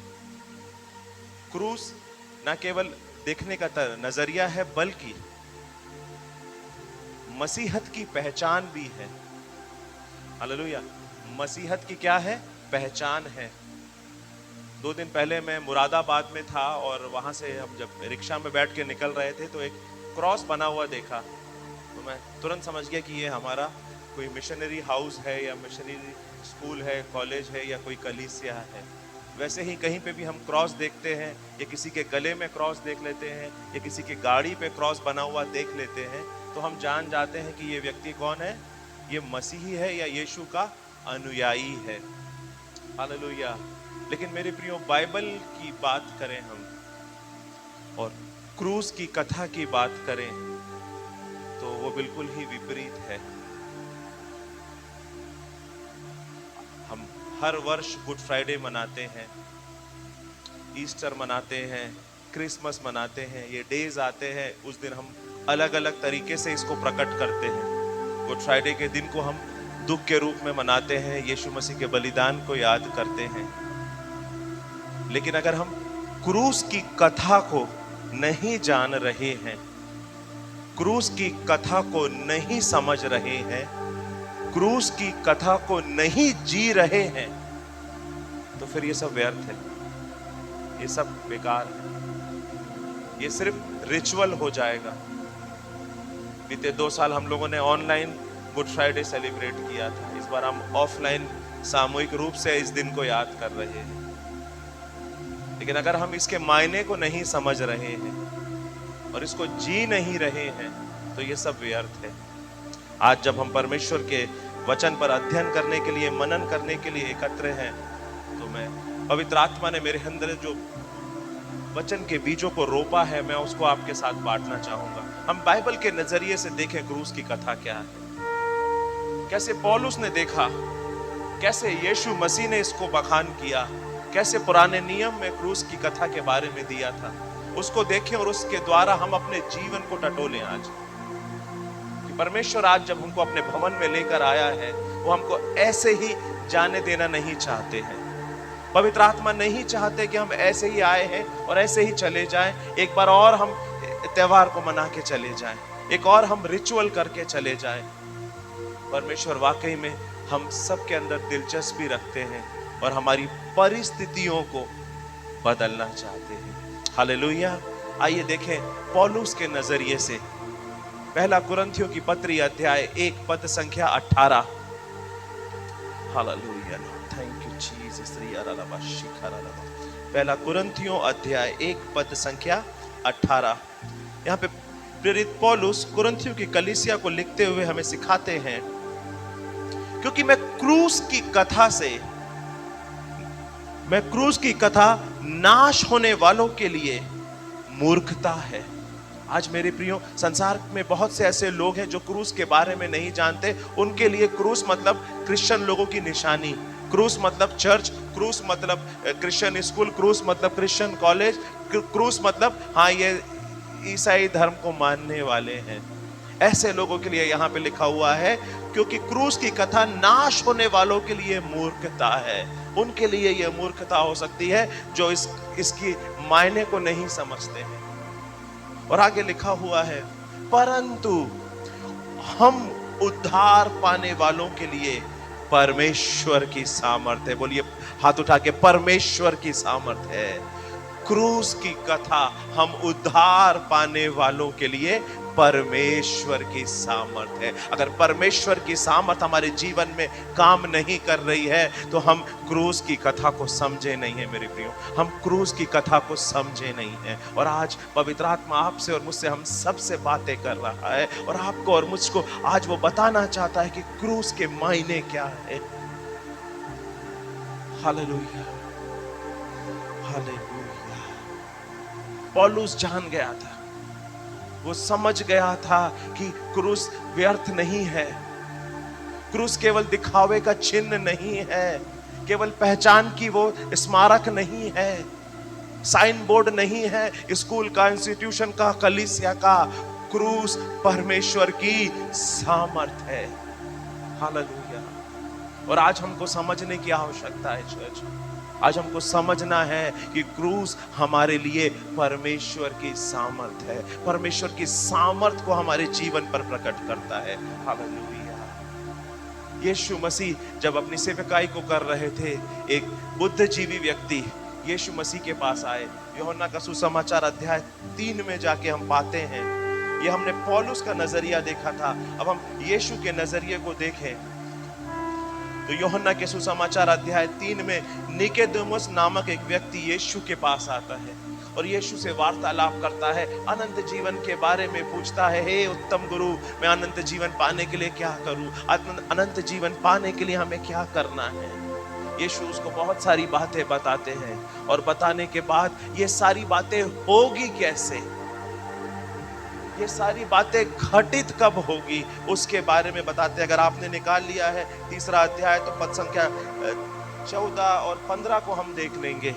क्रूस ना केवल देखने का नजरिया है बल्कि मसीहत की पहचान भी है। हालेलुया। मसीहत की क्या है? पहचान है। 2 दिन पहले मैं मुरादाबाद में था और वहां से हम जब रिक्शा में बैठ के निकल रहे थे तो एक क्रॉस बना हुआ देखा, तो मैं तुरंत समझ गया कि ये हमारा कोई मिशनरी हाउस है या मिशनरी स्कूल है, कॉलेज है या कोई कलीसिया है। वैसे ही कहीं पे भी हम क्रॉस देखते हैं या किसी के गले में क्रॉस देख लेते हैं या किसी की गाड़ी पे क्रॉस बना हुआ देख लेते हैं तो हम जान जाते हैं कि ये व्यक्ति कौन है, ये मसीही है या यीशु का अनुयायी है। हालेलुया। लेकिन मेरे प्रियो, बाइबल की बात करें हम और क्रूस की कथा की बात करें तो वो बिल्कुल ही विपरीत है। हम हर वर्ष गुड फ्राइडे मनाते हैं, ईस्टर मनाते हैं, क्रिसमस मनाते हैं, ये डेज आते हैं, उस दिन हम अलग अलग तरीके से इसको प्रकट करते हैं। गुड फ्राइडे के दिन को हम दुख के रूप में मनाते हैं, यीशु मसीह के बलिदान को याद करते हैं। लेकिन अगर हम क्रूस की कथा को नहीं जान रहे हैं, क्रूस की कथा को नहीं समझ रहे हैं, क्रूस की कथा को नहीं जी रहे हैं, तो फिर ये सब व्यर्थ है, ये सब बेकार है, ये सिर्फ रिचुअल हो जाएगा। बीते 2 साल हम लोगों ने ऑनलाइन गुड फ्राइडे सेलिब्रेट किया था, इस बार हम ऑफलाइन सामूहिक रूप से इस दिन को याद कर रहे हैं। लेकिन अगर हम इसके मायने को नहीं समझ रहे हैं और इसको जी नहीं रहे हैं तो ये सब व्यर्थ है। आज जब हम परमेश्वर के वचन पर अध्ययन करने के लिए, मनन करने के लिए एकत्र हैं, तो मैं पवित्र आत्मा ने मेरे अंदर जो वचन के बीजों को रोपा है, मैं उसको आपके साथ बांटना चाहूंगा। हम बाइबल के नजरिए से देखें क्रूस की कथा क्या है, कैसे पौलुस ने देखा, कैसे यीशु मसीह ने इसको बखान किया, कैसे पुराने नियम में क्रूस की कथा के बारे में दिया था, उसको देखें और उसके द्वारा हम अपने जीवन को टटोलें। आज कि परमेश्वर आज जब हमको अपने भवन में लेकर आया है, वो हमको ऐसे ही जाने देना नहीं चाहते हैं। पवित्र आत्मा नहीं चाहते कि हम ऐसे ही आए हैं और ऐसे ही चले जाएं, एक बार और हम त्योहार को मना के चले जाएं, एक और हम रिचुअल करके चले जाएं। परमेश्वर वाकई में हम सब के अंदर दिलचस्पी रखते हैं और हमारी परिस्थितियों को बदलना चाहते हैं। हालेलुया। आइए देखें पौलुस के नजरिए से पहला कुरिन्थियों की पत्री अध्याय 1 पद संख्या 18। Hallelujah, thank you Jesus. पहला कुरिन्थियों अध्याय 1 पद संख्या 18। यहाँ पे प्रेरित पौलुस कुरिन्थियों की कलीसिया को लिखते हुए हमें सिखाते हैं, क्योंकि मैं क्रूस की कथा नाश होने वालों के लिए मूर्खता है। आज मेरे प्रियो, संसार में बहुत से ऐसे लोग हैं जो क्रूस के बारे में नहीं जानते। उनके लिए क्रूस मतलब क्रिश्चियन लोगों की निशानी, क्रूस मतलब चर्च, क्रूस मतलब क्रिश्चियन स्कूल, क्रूस मतलब क्रिश्चियन कॉलेज, क्रूस मतलब हाँ ये ईसाई धर्म को मानने वाले हैं। ऐसे लोगों के लिए यहाँ पे लिखा हुआ है, क्योंकि क्रूस की कथा नाश होने वालों के लिए मूर्खता है। उनके लिए यह मूर्खता हो सकती है जो इसकी मायने को नहीं समझते हैं। और आगे लिखा हुआ है, परंतु हम उद्धार पाने वालों के लिए परमेश्वर की सामर्थ्य है। बोलिए हाथ उठा के, परमेश्वर की सामर्थ्य है। क्रूस की कथा हम उद्धार पाने वालों के लिए परमेश्वर की सामर्थ्य है। अगर परमेश्वर की सामर्थ हमारे जीवन में काम नहीं कर रही है तो हम क्रूस की कथा को समझे नहीं है मेरे प्रियो, हम क्रूस की कथा को समझे नहीं है। और आज पवित्र आत्मा आपसे और मुझसे, हम सबसे बातें कर रहा है और आपको और मुझको आज वो बताना चाहता है कि क्रूस के मायने क्या है। Hallelujah, hallelujah. पौलुस जान गया था, वो समझ गया था कि क्रूस व्यर्थ नहीं है, क्रूस केवल दिखावे का चिन्ह नहीं है, केवल पहचान की वो स्मारक नहीं है, साइन बोर्ड नहीं है स्कूल का, इंस्टीट्यूशन का, कलीसिया का। क्रूस परमेश्वर की सामर्थ है। हालेलुया। और आज हमको समझने की आवश्यकता है चर्च, आज हमको समझना है कि क्रूस हमारे लिए परमेश्वर की सामर्थ है, परमेश्वर की सामर्थ को हमारे जीवन पर प्रकट करता है। हालेलुया। यीशु मसीह जब अपनी सेवकाई को कर रहे थे, एक बुद्धिजीवी व्यक्ति यीशु मसीह के पास आए। यूहन्ना का सुसमाचार अध्याय 3 में जाके हम पाते हैं, ये हमने पौलुस का नजरिया देखा था, अब हम यीशु के नजरिए को देखें तो यूहन्ना के सुसमाचार अध्याय 3 में निकोदेमुस नामक एक व्यक्ति यीशु के पास आता है और यीशु से वार्तालाप करता है, अनंत जीवन के बारे में पूछता है। हे उत्तम गुरु, मैं अनंत जीवन पाने के लिए क्या करूं? अनंत जीवन पाने के लिए हमें क्या करना है? यीशु उसको बहुत सारी बातें बताते हैं और बताने के बाद ये सारी बातें होगी कैसे, ये सारी बातें घटित कब होगी, उसके बारे में बताते हैं। अगर आपने निकाल लिया है 3 अध्याय तो पद संख्या 14 और 15 को हम देख लेंगे।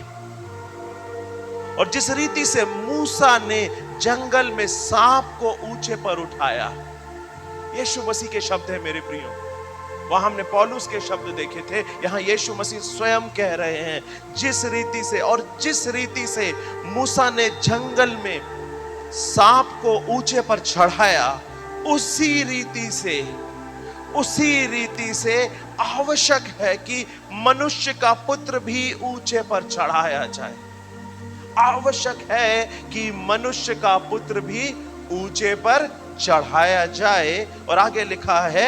और जिस रीति से मूसा ने जंगल में सांप को ऊंचे पर उठाया, यीशु मसीह के शब्द है मेरे प्रियो। वहां हमने पौलुस के शब्द देखे थे, यहां यीशु मसीह स्वयं कह रहे हैं, जिस रीति से, और जिस रीति से मूसा ने जंगल में सांप को ऊंचे पर चढ़ाया, उसी रीति से आवश्यक है कि मनुष्य का पुत्र भी ऊंचे पर चढ़ाया जाए। आवश्यक है कि मनुष्य का पुत्र भी ऊंचे पर चढ़ाया जाए। और आगे लिखा है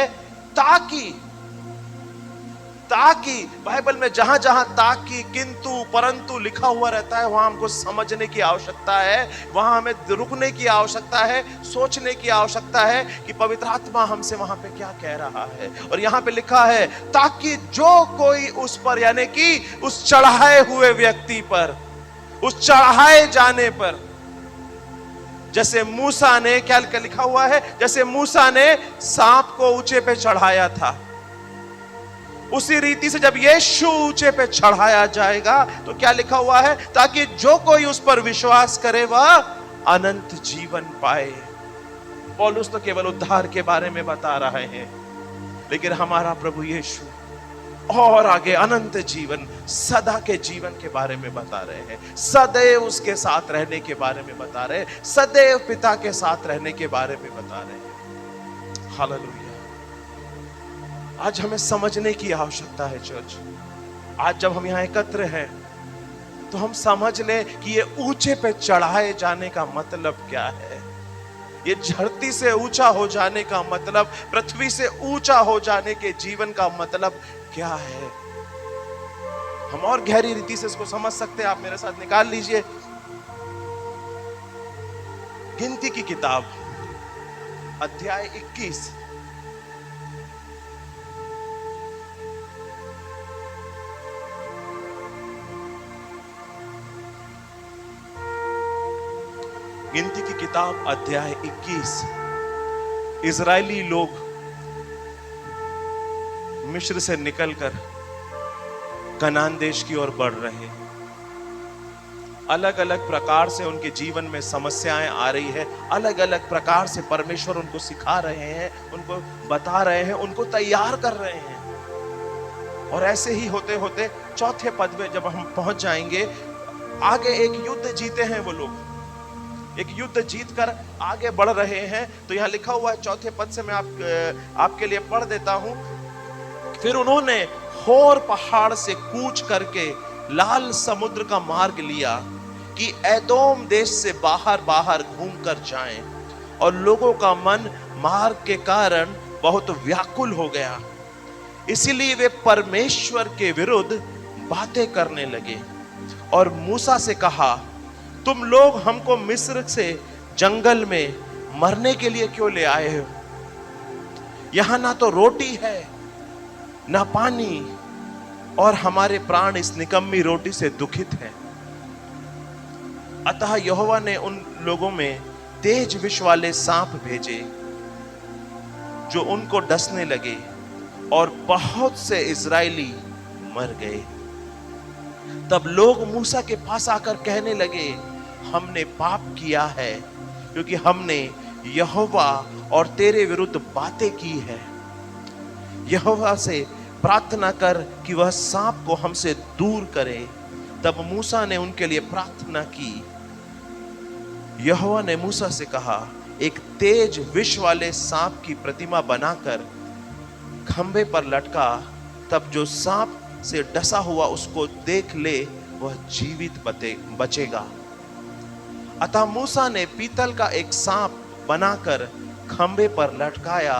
ताकि बाइबल में जहां जहां ताकि, किंतु, परंतु लिखा हुआ रहता है, वहां हमको समझने की आवश्यकता है, वहां हमें रुकने की आवश्यकता है, सोचने की आवश्यकता है कि पवित्र आत्मा हमसे वहां पे क्या कह रहा है। और यहां पे लिखा है ताकि जो कोई उस पर, यानी कि उस चढ़ाए हुए व्यक्ति पर, उस चढ़ाए जाने पर, जैसे मूसा ने, क्या लिखा हुआ है, जैसे मूसा ने सांप को ऊंचे पे चढ़ाया था, उसी रीति से जब यीशु ऊंचे पे चढ़ाया जाएगा तो क्या लिखा हुआ है, ताकि जो कोई उस पर विश्वास करे वह अनंत जीवन पाए। पौलुस तो केवल उद्धार के बारे में बता रहे हैं, लेकिन हमारा प्रभु यीशु और आगे अनंत जीवन, सदा के जीवन के बारे में बता रहे हैं, सदैव उसके साथ रहने के बारे में बता रहे हैं, सदैव पिता के साथ रहने के बारे में बता रहे हैं। हालेलुया। आज हमें समझने की आवश्यकता है चर्च। आज जब हम यहाँ एकत्र हैं तो हम समझ लें कि ये ऊंचे पे चढ़ाए जाने का मतलब क्या है। ये धरती से ऊंचा हो जाने का मतलब, पृथ्वी से ऊंचा हो जाने के जीवन का मतलब क्या है। हम और गहरी रीति से इसको समझ सकते हैं। आप मेरे साथ निकाल लीजिए गिनती की किताब अध्याय 21। गिनती की किताब अध्याय 21। इजरायली लोग मिस्र से निकलकर कनान देश की ओर बढ़ रहे हैं। अलग अलग प्रकार से उनके जीवन में समस्याएं आ रही है, अलग अलग प्रकार से परमेश्वर उनको सिखा रहे हैं, उनको बता रहे हैं, उनको तैयार कर रहे हैं। और ऐसे ही होते होते 4 पद में जब हम पहुंच जाएंगे, आगे एक युद्ध जीते हैं वो लोग। एक युद्ध जीतकर आगे बढ़ रहे हैं। तो यहाँ लिखा हुआ है 4 पद से, मैं आपके लिए पढ़ देता हूं। फिर उन्होंने होर पहाड़ से कूच करके लाल समुद्र का मार्ग लिया कि एदोम देश से बाहर बाहर घूम कर जाएं, और लोगों का मन मार्ग के कारण बहुत व्याकुल हो गया, इसीलिए वे परमेश्वर के विरुद्ध बातें करने लगे और मूसा से कहा, तुम लोग हमको मिस्र से जंगल में मरने के लिए क्यों ले आए हो? यहां ना तो रोटी है ना पानी, और हमारे प्राण इस निकम्मी रोटी से दुखित हैं। अतः यहोवा ने उन लोगों में तेज विष वाले सांप भेजे जो उनको डसने लगे, और बहुत से इजरायली मर गए। तब लोग मूसा के पास आकर कहने लगे, हमने पाप किया है क्योंकि हमने यहोवा और तेरे विरुद्ध बातें की है। यहोवा से प्रार्थना कर कि वह सांप को हमसे दूर करे। तब मूसा ने उनके लिए प्रार्थना की। यहोवा ने मूसा से कहा, एक तेज विष वाले सांप की प्रतिमा बनाकर खंबे पर लटका, तब जो सांप से डसा हुआ उसको देख ले वह जीवित बचेगा। अतः मूसा ने पीतल का एक सांप बनाकर खंबे पर लटकाया।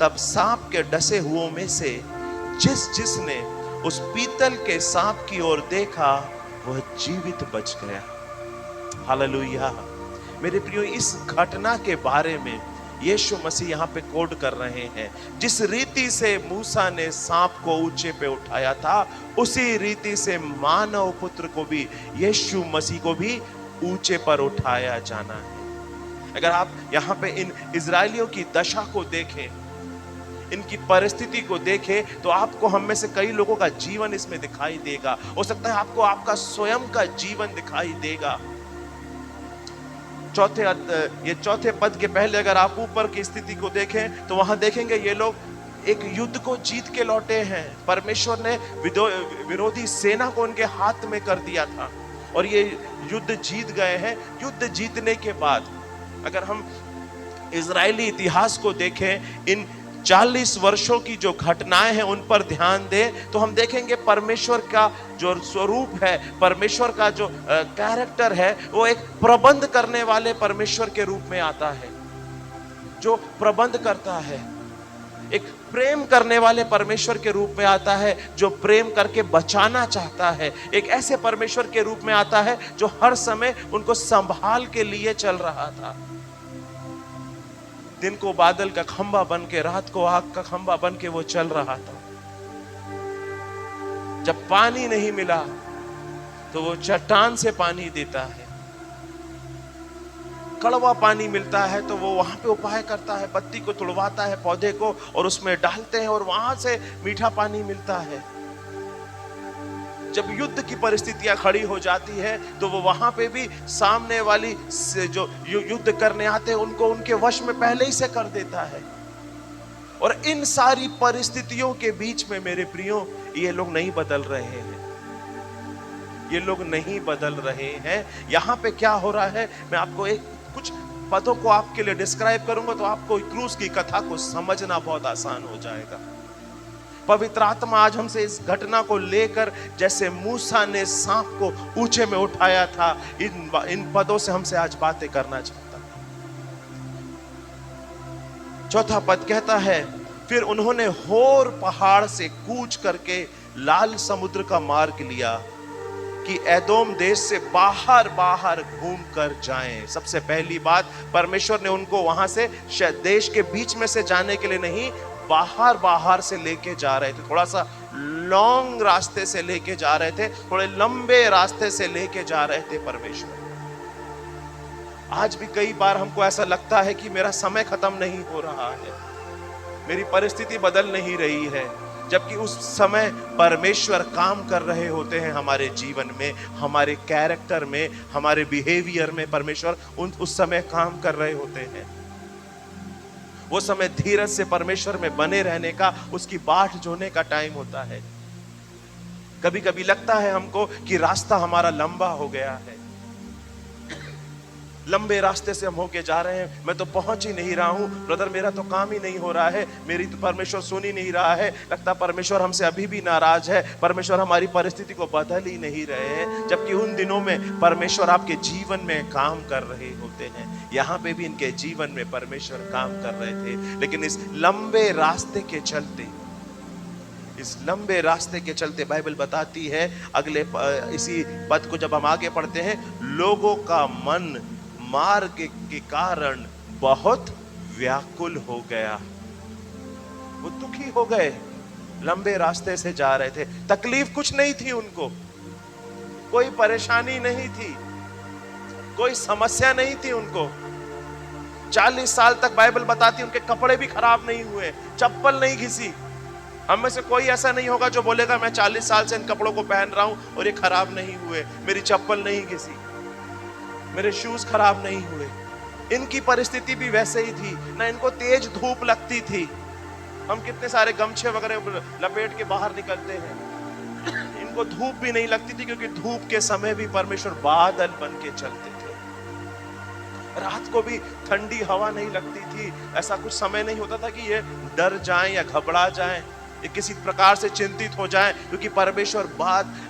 तब सांप के डसे हुओं में से जिसने उस पीतल के सांप की ओर देखा वह जीवित बच गया। हालेलुया। मेरे प्रियो, इस घटना के बारे में यीशु मसीह यहाँ पे कोड कर रहे हैं। जिस रीति से मूसा ने सांप को ऊंचे पे उठाया था, उसी रीति से मानव पुत्र को भी, यीशु मसीह को भी ऊंचे पर उठाया जाना है। अगर आप यहाँ पे इन इजरायलियों की दशा को देखें, इनकी परिस्थिति को देखें, तो आपको हम में से कई लोगों का जीवन इसमें दिखाई देगा। हो सकता है आपको आपका स्वयं का जीवन दिखाई देगा। चौथे पद के पहले अगर आप ऊपर की स्थिति को देखें तो वहां देखेंगे ये लोग एक युद्ध को जीत के लौटे हैं। परमेश्वर ने विरोधी सेना को उनके हाथ में कर दिया था और ये युद्ध जीत गए हैं। युद्ध जीतने के बाद अगर हम इजरायली इतिहास को देखें, इन 40 वर्षों की जो घटनाएं हैं उन पर ध्यान दें तो हम देखेंगे परमेश्वर का जो स्वरूप है, परमेश्वर का जो कैरेक्टर है, वो एक प्रबंध करने वाले परमेश्वर के रूप में आता है, जो प्रबंध करता है। एक प्रेम करने वाले परमेश्वर के रूप में आता है, जो प्रेम करके बचाना चाहता है। एक ऐसे परमेश्वर के रूप में आता है जो हर समय उनको संभाल के लिए चल रहा था। दिन को बादल का खंभा बन के, रात को आग का खंभा बन के वो चल रहा था। जब पानी नहीं मिला तो वो चट्टान से पानी देता है। कड़वा पानी मिलता है तो वो वहां पे उपाय करता है, पत्ती को तुड़वाता है, पौधे को, और उसमें डालते हैं और वहां से मीठा पानी मिलता है। जब युद्ध की परिस्थितियां खड़ी हो जाती है तो वो वहां पे भी सामने वाली से जो युद्ध करने आते हैं उनको उनके वश में पहले ही से कर देता है। और इन सारी परिस्थितियों के बीच में मेरे प्रियो, ये लोग नहीं बदल रहे हैं, ये लोग नहीं बदल रहे हैं। यहाँ पे क्या हो रहा है, मैं आपको कुछ पदों को आपके लिए डिस्क्राइब करूंगा तो आपको क्रूस की कथा को समझना बहुत आसान हो जाएगा। पवित्र आत्मा आज हमसे इस घटना को लेकर, जैसे मूसा ने सांप को ऊंचे में उठाया था, इन पदों से हमसे आज बातें करना चाहता है। चौथा पद कहता है, फिर उन्होंने होर पहाड़ से कूच करके लाल समुद्र का मार्ग लिया कि एदोम देश से बाहर बाहर घूम कर जाएं। सबसे पहली बात, परमेश्वर ने उनको वहां से देश के बीच में से जाने के लिए नहीं, बाहर बाहर से लेके जा रहे थे। थोड़ा सा लॉन्ग रास्ते से लेके जा रहे थे, थोड़े लंबे रास्ते से लेके जा रहे थे परमेश्वर। आज भी कई बार हमको ऐसा लगता है कि मेरा समय खत्म नहीं हो रहा है, मेरी परिस्थिति बदल नहीं रही है, जबकि उस समय परमेश्वर काम कर रहे होते हैं हमारे जीवन में, हमारे कैरेक्टर में, हमारे बिहेवियर में। परमेश्वर उस समय काम कर रहे होते हैं। वो समय धीरज से परमेश्वर में बने रहने का, उसकी बाट जोने का टाइम होता है। कभी कभी लगता है हमको कि रास्ता हमारा लंबा हो गया है, लंबे रास्ते से हम होके जा रहे हैं, मैं तो पहुंच ही नहीं रहा हूं ब्रदर, मेरा तो काम ही नहीं हो रहा है, मेरी तो परमेश्वर सुन ही नहीं रहा है, लगता परमेश्वर हमसे अभी भी नाराज है, परमेश्वर हमारी परिस्थिति को बदल ही नहीं रहे हैं। जबकि उन दिनों में परमेश्वर आपके जीवन में काम कर रहे होते हैं। यहाँ पे भी इनके जीवन में परमेश्वर काम कर रहे थे, लेकिन इस लंबे रास्ते के चलते बाइबल बताती है, अगले इसी पद को जब हम आगे पढ़ते हैं, लोगों का मन मार्ग के कारण बहुत व्याकुल हो गया। वो दुखी हो गए, लंबे रास्ते से जा रहे थे, तकलीफ कुछ नहीं थी उनको, कोई परेशानी नहीं थी, कोई समस्या नहीं थी उनको। 40 साल तक बाइबल बताती उनके कपड़े भी खराब नहीं हुए, चप्पल नहीं घिसी। हम में से कोई ऐसा नहीं होगा जो बोलेगा मैं 40 साल से इन कपड़ों को पहन रहा हूं और ये खराब नहीं हुए, मेरी चप्पल नहीं घिसी, मेरे शूज खराब नहीं हुए। इनकी परिस्थिति भी वैसे ही थी, ना इनको तेज धूप लगती थी। हम कितने सारे गमछे वगैरह लपेट के बाहर निकलते हैं, इनको धूप भी नहीं लगती थी, क्योंकि धूप के समय भी परमेश्वर बादल बन के चलते थे। रात को भी ठंडी हवा नहीं लगती थी, ऐसा कुछ समय नहीं होता था कि ये डर जाएं या घबरा जाएं, ये किसी प्रकार से चिंतित हो जाएं, क्योंकि परमेश्वर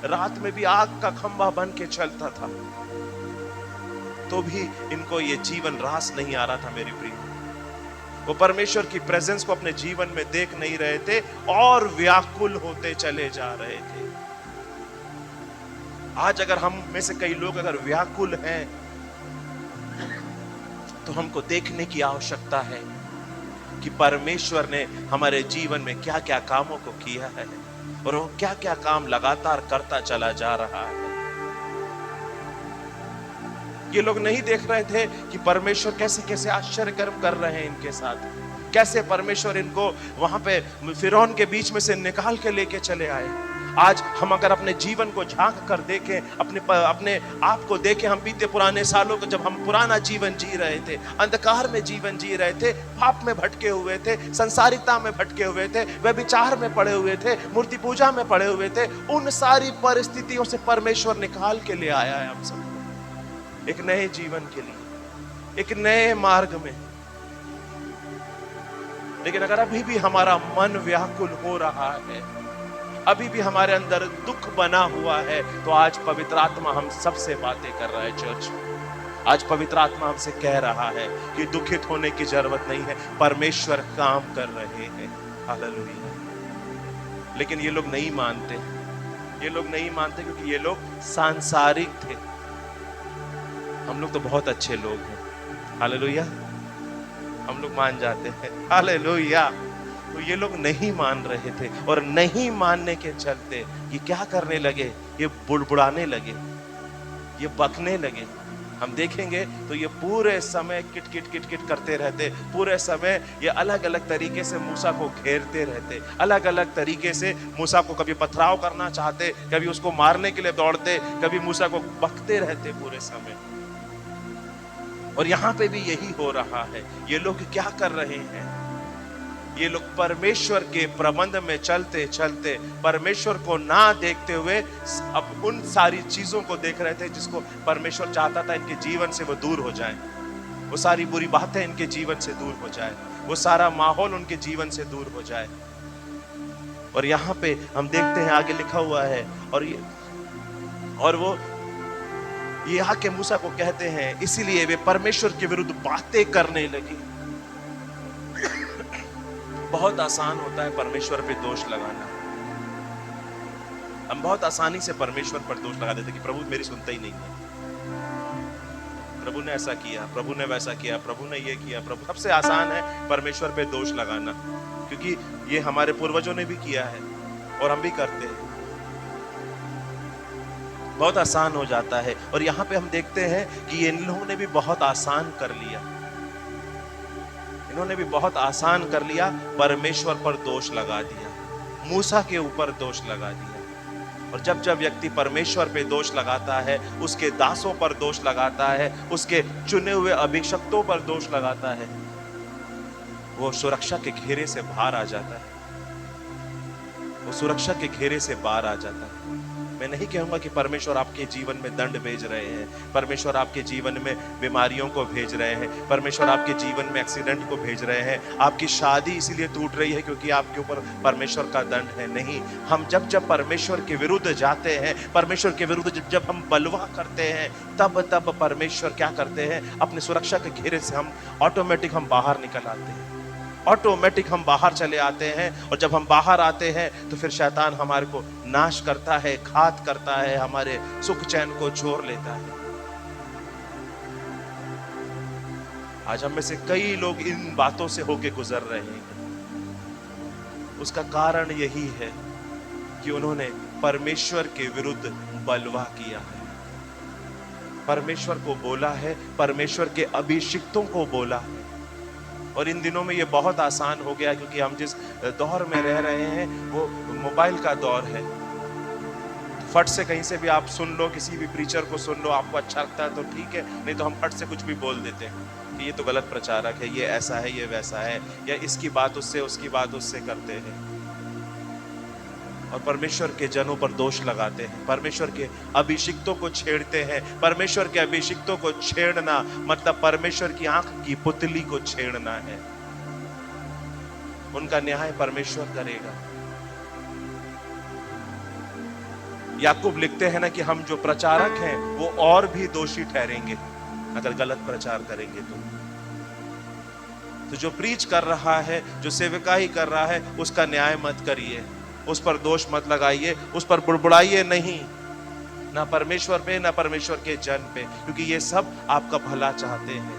रात में भी आग का खंभा बन के चलता था। तो भी इनको ये जीवन रास नहीं आ रहा था मेरी प्रिय। वो परमेश्वर की प्रेजेंस को अपने जीवन में देख नहीं रहे थे और व्याकुल होते चले जा रहे थे। आज अगर हम में से कई लोग अगर व्याकुल हैं, तो हमको देखने की आवश्यकता है कि परमेश्वर ने हमारे जीवन में क्या क्या कामों को किया है और वो क्या क्या काम लगातार करता चला जा रहा है। ये लोग नहीं देख रहे थे कि परमेश्वर कैसे कैसे आश्चर्य कर्म कर रहे हैं इनके साथ, कैसे परमेश्वर इनको वहां पे फिरौन के बीच में से निकाल के लेके चले आए। आज हम अगर अपने जीवन को झांक कर देखें, अपने आप को देखें, हम बीते पुराने सालों को जब हम पुराना जीवन जी रहे थे, अंधकार में जीवन जी रहे थे, पाप में भटके हुए थे, संसारिकता में भटके हुए थे, व्यभिचार में पड़े हुए थे, मूर्ति पूजा में पड़े हुए थे, उन सारी परिस्थितियों से परमेश्वर निकाल के ले आया है हम सबको एक नए जीवन के लिए, एक नए मार्ग में। लेकिन अगर अभी भी हमारा मन व्याकुल हो रहा है, अभी भी हमारे अंदर दुख बना हुआ है, तो आज पवित्र आत्मा हम सबसे बातें कर रहा है चर्च। आज पवित्र आत्मा हमसे कह रहा है कि दुखित होने की जरूरत नहीं है, परमेश्वर काम कर रहे हैं। हालेलुया। लेकिन ये लोग नहीं मानते, ये लोग नहीं मानते क्योंकि ये लोग सांसारिक थे। हम लोग तो बहुत अच्छे लोग हैं, हालेलुया, हम लोग मान जाते हैं, हालेलुया। तो ये लोग नहीं मान रहे थे और नहीं मानने के चलते ये क्या करने लगे, ये बुड़बुड़ाने लगे, ये बकने लगे। हम देखेंगे तो ये पूरे समय किट किट किट किट करते रहते, पूरे समय ये अलग अलग तरीके से मूसा को घेरते रहते, अलग अलग तरीके से मूसा को कभी पथराव करना चाहते, कभी उसको मारने के लिए दौड़ते, कभी मूसा को बकते रहते पूरे समय। और यहाँ पे भी यही हो रहा है। ये लोग क्या कर रहे हैं, ये लोग परमेश्वर के प्रबंध में चलते चलते, परमेश्वर को ना देखते हुए अब उन सारी चीजों को देख रहे थे जिसको परमेश्वर चाहता था इनके जीवन से वो दूर हो जाए, वो सारी बुरी बातें इनके जीवन से दूर हो जाए, वो सारा माहौल उनके जीवन से दूर हो जाए। और यहाँ पे हम देखते हैं आगे लिखा हुआ है, और वो ये आके मूसा को कहते हैं, इसीलिए वे परमेश्वर के विरुद्ध बातें करने लगी। बहुत आसान होता है परमेश्वर पे दोष लगाना। हम बहुत आसानी से परमेश्वर पर दोष लगा देते कि प्रभु मेरी सुनता ही नहीं है, प्रभु ने ऐसा किया, प्रभु ने वैसा किया, प्रभु ने ये किया। प्रभु सबसे आसान है परमेश्वर पे दोष लगाना, क्योंकि ये हमारे पूर्वजों ने भी किया है और हम भी करते हैं। बहुत आसान हो जाता है। और यहाँ पे हम देखते हैं कि इन लोगों ने भी बहुत आसान कर लिया, इन्होंने भी बहुत आसान कर लिया, परमेश्वर पर दोष लगा दिया, मूसा के ऊपर दोष लगा दिया। और जब जब व्यक्ति परमेश्वर पे दोष लगाता है, उसके दासों पर दोष लगाता है, उसके चुने हुए अभिषक्तों पर दोष लगाता है, वो सुरक्षा के घेरे से बाहर आ जाता है, वो सुरक्षा के घेरे से बाहर आ जाता है। मैं नहीं कहूंगा कि परमेश्वर आपके जीवन में दंड भेज रहे हैं, परमेश्वर आपके जीवन में बीमारियों को भेज रहे हैं, परमेश्वर आपके जीवन में एक्सीडेंट को भेज रहे हैं, आपकी शादी इसीलिए टूट रही है क्योंकि आपके ऊपर परमेश्वर का दंड है। नहीं, हम जब जब परमेश्वर के विरुद्ध जाते हैं, परमेश्वर के विरुद्ध जब हम बलवा करते हैं, तब परमेश्वर क्या करते हैं, अपने सुरक्षा के घेरे से हम ऑटोमेटिक हम बाहर निकल आते हैं, ऑटोमेटिक हम बाहर चले आते हैं। और जब हम बाहर आते हैं तो फिर शैतान हमारे को नाश करता है, घात करता है, हमारे सुख चैन को छोड़ लेता है। आज हम में से कई लोग इन बातों से होके गुजर रहे हैं। उसका कारण यही है कि उन्होंने परमेश्वर के विरुद्ध बलवा किया है, परमेश्वर को बोला है, परमेश्वर के अभिषिक्तों को बोला है। और इन दिनों में ये बहुत आसान हो गया क्योंकि हम जिस दौर में रह रहे हैं वो मोबाइल का दौर है। फट से कहीं से भी आप सुन लो, किसी भी प्रीचर को सुन लो, आपको अच्छा लगता है तो ठीक है, नहीं तो हम फट से कुछ भी बोल देते हैं कि ये तो गलत प्रचारक है, ये ऐसा है, ये वैसा है, या इसकी बात उससे, उसकी बात उससे करते हैं और परमेश्वर के जनों पर दोष लगाते हैं, परमेश्वर के अभिषिक्तों को छेड़ते हैं। परमेश्वर के अभिषिक्तों को छेड़ना मतलब परमेश्वर की आंख की पुतली को छेड़ना है। उनका न्याय परमेश्वर करेगा। याकूब लिखते हैं ना कि हम जो प्रचारक हैं वो और भी दोषी ठहरेंगे अगर गलत प्रचार करेंगे तो जो प्रीच कर रहा है, जो सेवकाई कर रहा है, उसका न्याय मत करिए, उस पर दोष मत लगाइए, उस पर बुड़बुड़ाइए नहीं, ना परमेश्वर पे ना परमेश्वर के जन पे, क्योंकि ये सब आपका भला चाहते हैं।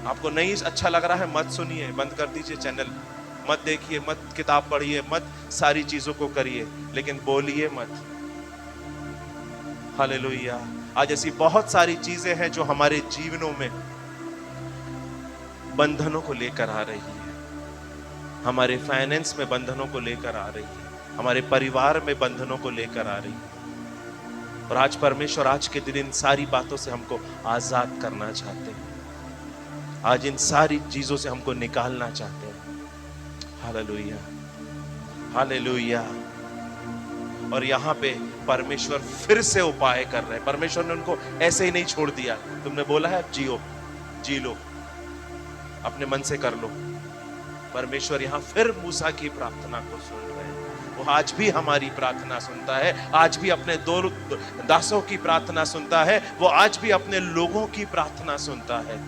आपको नहीं अच्छा लग रहा है, मत सुनिए, बंद कर दीजिए चैनल, मत देखिए, मत किताब पढ़िए, मत सारी चीजों को करिए, लेकिन बोलिए मत। हालेलुया। आज ऐसी बहुत सारी चीजें हैं जो हमारे जीवनों में बंधनों को लेकर आ रही है, हमारे फाइनेंस में बंधनों को लेकर आ रही है, हमारे परिवार में बंधनों को लेकर आ रही है। और आज परमेश्वर आज के दिन इन सारी बातों से हमको आजाद करना चाहते हैं, आज इन सारी चीजों से हमको निकालना चाहते हैं। Hallelujah, hallelujah. और यहाँ पे परमेश्वर फिर से उपाय कर रहे हैं। परमेश्वर ने उनको ऐसे ही नहीं छोड़ दिया, तुमने बोला है अब जियो, जी लो, अपने मन से कर लो। परमेश्वर यहाँ फिर मूसा की प्रार्थना को सुन रहे हैं। वो आज भी हमारी प्रार्थना सुनता है, आज भी अपने दो दासों की प्रार्थना सुनता है, वो आज भी अपने लोगों की प्रार्थना सुनता है।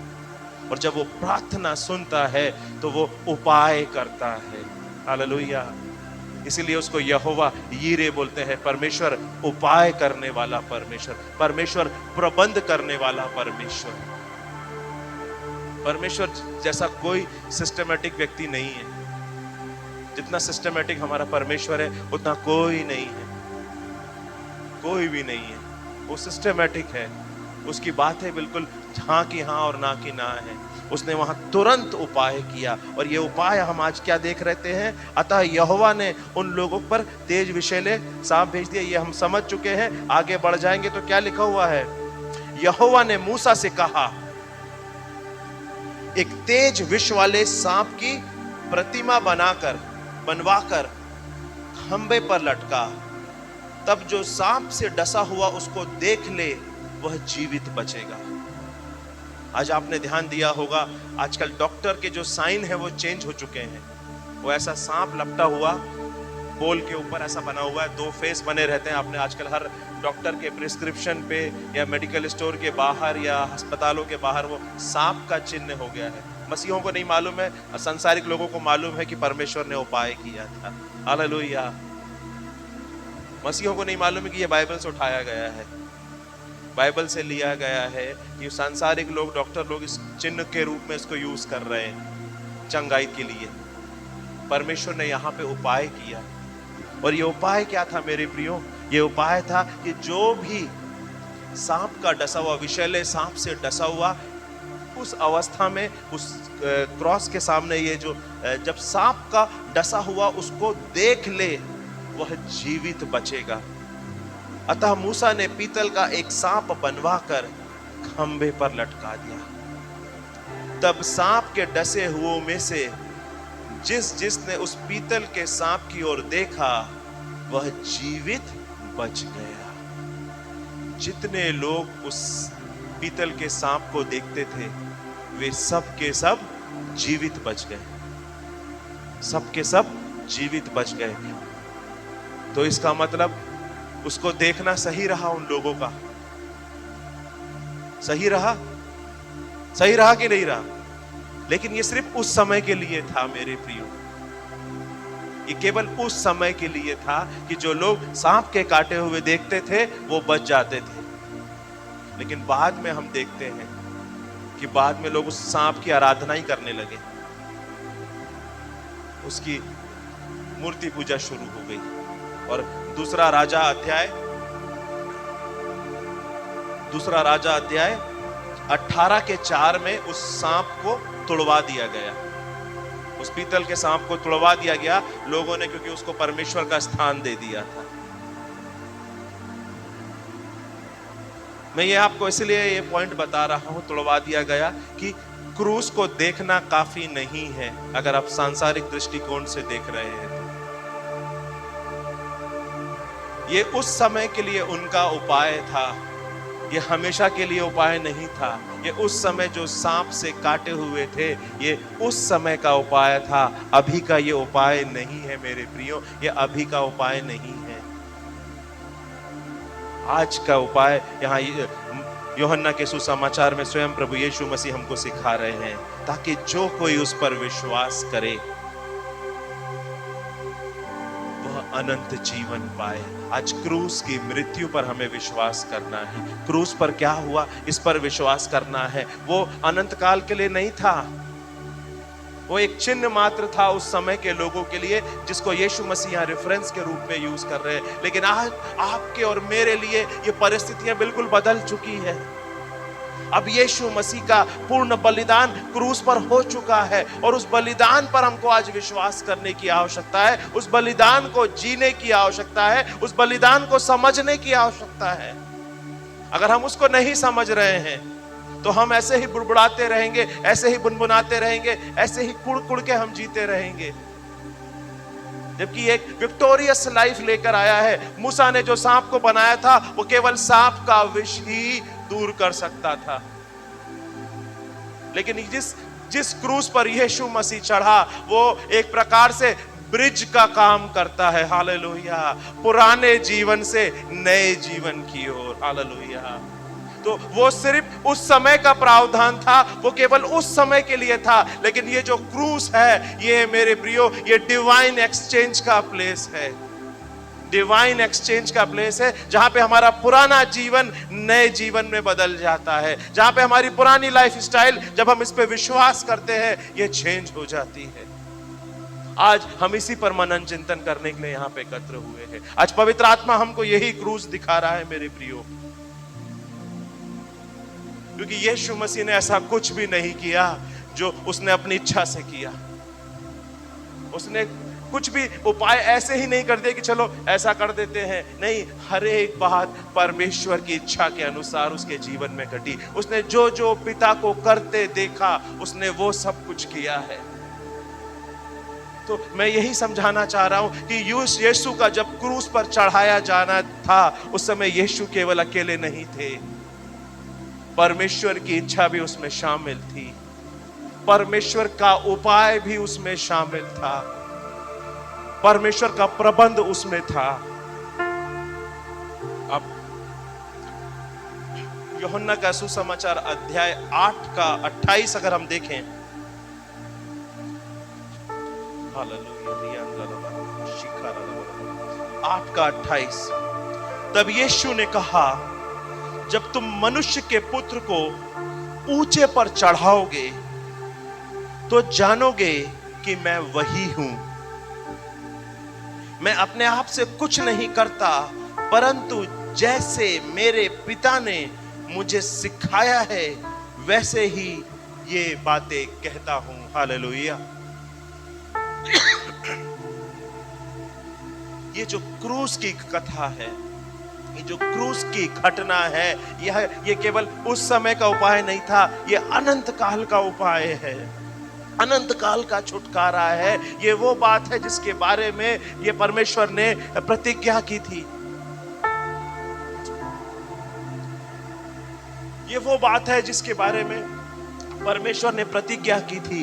और जब वो प्रार्थना सुनता है तो वो उपाय करता है। हालेलुया। इसीलिए उसको यहोवा यीरे बोलते हैं, परमेश्वर उपाय करने वाला परमेश्वर, परमेश्वर प्रबंध करने वाला परमेश्वर। परमेश्वर जैसा कोई सिस्टमैटिक व्यक्ति नहीं है। जितना सिस्टमैटिक हमारा परमेश्वर है उतना कोई नहीं है, कोई भी नहीं है। वो सिस्टमैटिक है, उसकी बातें बिल्कुल हाँ की हाँ और ना की ना है। उसने वहां तुरंत उपाय किया और ये उपाय हम आज क्या देख रहे हैं। अतः यहोवा ने उन लोगों पर तेज विषैले सांप भेज दिया, ये हम समझ चुके हैं। आगे बढ़ जाएंगे तो क्या लिखा हुआ है, यहोवा ने मूसा से कहा, एक तेज विष वाले सांप की प्रतिमा बनवाकर खंबे पर लटका, तब जो सांप से डसा हुआ उसको देख ले वह जीवित बचेगा। आज आपने ध्यान दिया होगा, आजकल डॉक्टर के जो साइन है वो चेंज हो चुके हैं। वो ऐसा सांप लपटा हुआ बोल के ऊपर ऐसा बना हुआ है, दो फेस बने रहते हैं। आपने आजकल हर डॉक्टर के प्रिस्क्रिप्शन पे या मेडिकल स्टोर के बाहर या अस्पतालों के बाहर वो सांप का चिन्ह हो गया है। मसीहों को नहीं मालूम है, संसारिक लोगों को मालूम है कि परमेश्वर ने उपाय किया था। हालेलुया। मसीहों को नहीं मालूम है कि ये बाइबल से उठाया गया है, बाइबल से लिया गया है। कि सांसारिक लोग, डॉक्टर लोग इस चिन्ह के रूप में इसको यूज कर रहे हैं चंगाई के लिए। परमेश्वर ने यहाँ पे उपाय किया। और ये उपाय क्या था मेरे प्रियो? ये उपाय था कि जो भी सांप का डसा हुआ, विषैले सांप से डसा हुआ, उस अवस्था में उस क्रॉस के सामने ये जो जब सांप का डसा हुआ उसको देख ले वह जीवित बचेगा। अतः मूसा ने पीतल का एक सांप बनवाकर खंबे पर लटका दिया। तब सांप के डसे हुओं में से जिसने उस पीतल के सांप की ओर देखा वह जीवित बच गया। जितने लोग उस पीतल के सांप को देखते थे वे सब के सब जीवित बच गए, सब के सब जीवित बच गए। तो इसका मतलब उसको देखना सही रहा उन लोगों का, सही रहा, सही रहा कि नहीं रहा? लेकिन ये सिर्फ उस समय के लिए था मेरे प्रियो, ये केवल उस समय के लिए था कि जो लोग सांप के काटे हुए देखते थे वो बच जाते थे। लेकिन बाद में हम देखते हैं कि बाद में लोग उस सांप की आराधना ही करने लगे, उसकी मूर्ति पूजा शुरू हो गई। और दूसरा राजा अध्याय 18:4 में उस सांप को तुड़वा दिया गया, उस पीतल के सांप को तुड़वा दिया गया लोगों ने, क्योंकि उसको परमेश्वर का स्थान दे दिया था। मैं ये आपको इसलिए ये पॉइंट बता रहा हूं, तुड़वा दिया गया, कि क्रूस को देखना काफी नहीं है अगर आप सांसारिक दृष्टिकोण से देख रहे हैं तो। ये उस समय के लिए उनका उपाय था, ये हमेशा के लिए उपाय नहीं था। ये उस समय जो सांप से काटे हुए थे ये उस समय का उपाय था, अभी का ये उपाय नहीं है मेरे प्रियो, ये अभी का उपाय नहीं है। आज का उपाय यहाँ यूहन्ना के सुसमाचार में स्वयं प्रभु यीशु मसीह हमको सिखा रहे हैं, ताकि जो कोई उस पर विश्वास करे वह अनंत जीवन पाए। आज क्रूस की मृत्यु पर हमें विश्वास करना है, क्रूस पर क्या हुआ इस पर विश्वास करना है। वो अनंत काल के लिए नहीं था, वो एक चिन्ह मात्र था उस समय के लोगों के लिए, जिसको यीशु मसीह यहाँ रेफरेंस के रूप में यूज कर रहे हैं। लेकिन आज आपके और मेरे लिए ये परिस्थितियां बिल्कुल बदल चुकी है। अब यीशु मसीह का पूर्ण बलिदान क्रूस पर हो चुका है और उस बलिदान पर हमको आज विश्वास करने की आवश्यकता है, उस बलिदान को जीने की आवश्यकता है, उस बलिदान को समझने की आवश्यकता है। अगर हम उसको नहीं समझ रहे हैं तो हम ऐसे ही बुड़बुड़ाते रहेंगे, ऐसे ही बुनबुनाते रहेंगे, ऐसे ही कुड़ के हम जीते रहेंगे। जबकि एक विक्टोरियस लाइफ लेकर आया है। मूसा ने जो सांप को बनाया था वो केवल सांप का विष ही दूर कर सकता था, लेकिन जिस क्रूस पर यीशु मसीह चढ़ा वो एक प्रकार से ब्रिज का काम करता है। हालेलुया, पुराने जीवन से नए जीवन की ओर। हालेलुया। तो वो सिर्फ उस समय का प्रावधान था, वो केवल उस समय के लिए था। लेकिन ये जो क्रूस है ये मेरे प्रियो ये डिवाइन एक्सचेंज का प्लेस है, डिवाइन एक्सचेंज का प्लेस है, जहां पे हमारा पुराना जीवन नए जीवन में बदल जाता है, जहां पे हमारी पुरानी लाइफ स्टाइल जब हम इस पे विश्वास करते हैं ये चेंज हो जाती है। आज हम इसी पर मनन चिंतन करने के लिए यहाँ पे एकत्र हुए हैं। आज पवित्र आत्मा हमको यही क्रूस दिखा रहा है मेरे प्रियो, क्योंकि यीशु मसीह ने ऐसा कुछ भी नहीं किया जो उसने अपनी इच्छा से किया। उसने कुछ भी उपाय ऐसे ही नहीं कर दिए कि चलो ऐसा कर देते हैं, नहीं, हर एक बात परमेश्वर की इच्छा के अनुसार उसके जीवन में घटी। उसने जो जो पिता को करते देखा उसने वो सब कुछ किया है। तो मैं यही समझाना चाह रहा हूं कि यीशु का जब क्रूस पर चढ़ाया जाना था उस समय यीशु केवल अकेले नहीं थे, परमेश्वर की इच्छा भी उसमें शामिल थी, परमेश्वर का उपाय भी उसमें शामिल था, परमेश्वर का प्रबंध उसमें था। अब यूहन्ना का सुसमाचार अध्याय 8:28 अगर हम देखें, 8:28, तब यीशु ने कहा, जब तुम मनुष्य के पुत्र को ऊंचे पर चढ़ाओगे तो जानोगे कि मैं वही हूं। मैं अपने आप से कुछ नहीं करता, परंतु जैसे मेरे पिता ने मुझे सिखाया है वैसे ही ये बातें कहता हूं। हालेलुया। ये जो क्रूस की कथा है, ये जो क्रूस की घटना है, ये केवल उस समय का उपाय नहीं था, ये अनंत काल का उपाय है, अनंत काल का छुटकारा है। ये वो बात है जिसके बारे में ये परमेश्वर ने प्रतिज्ञा की थी। ये वो बात है जिसके बारे में परमेश्वर ने प्रतिज्ञा की थी।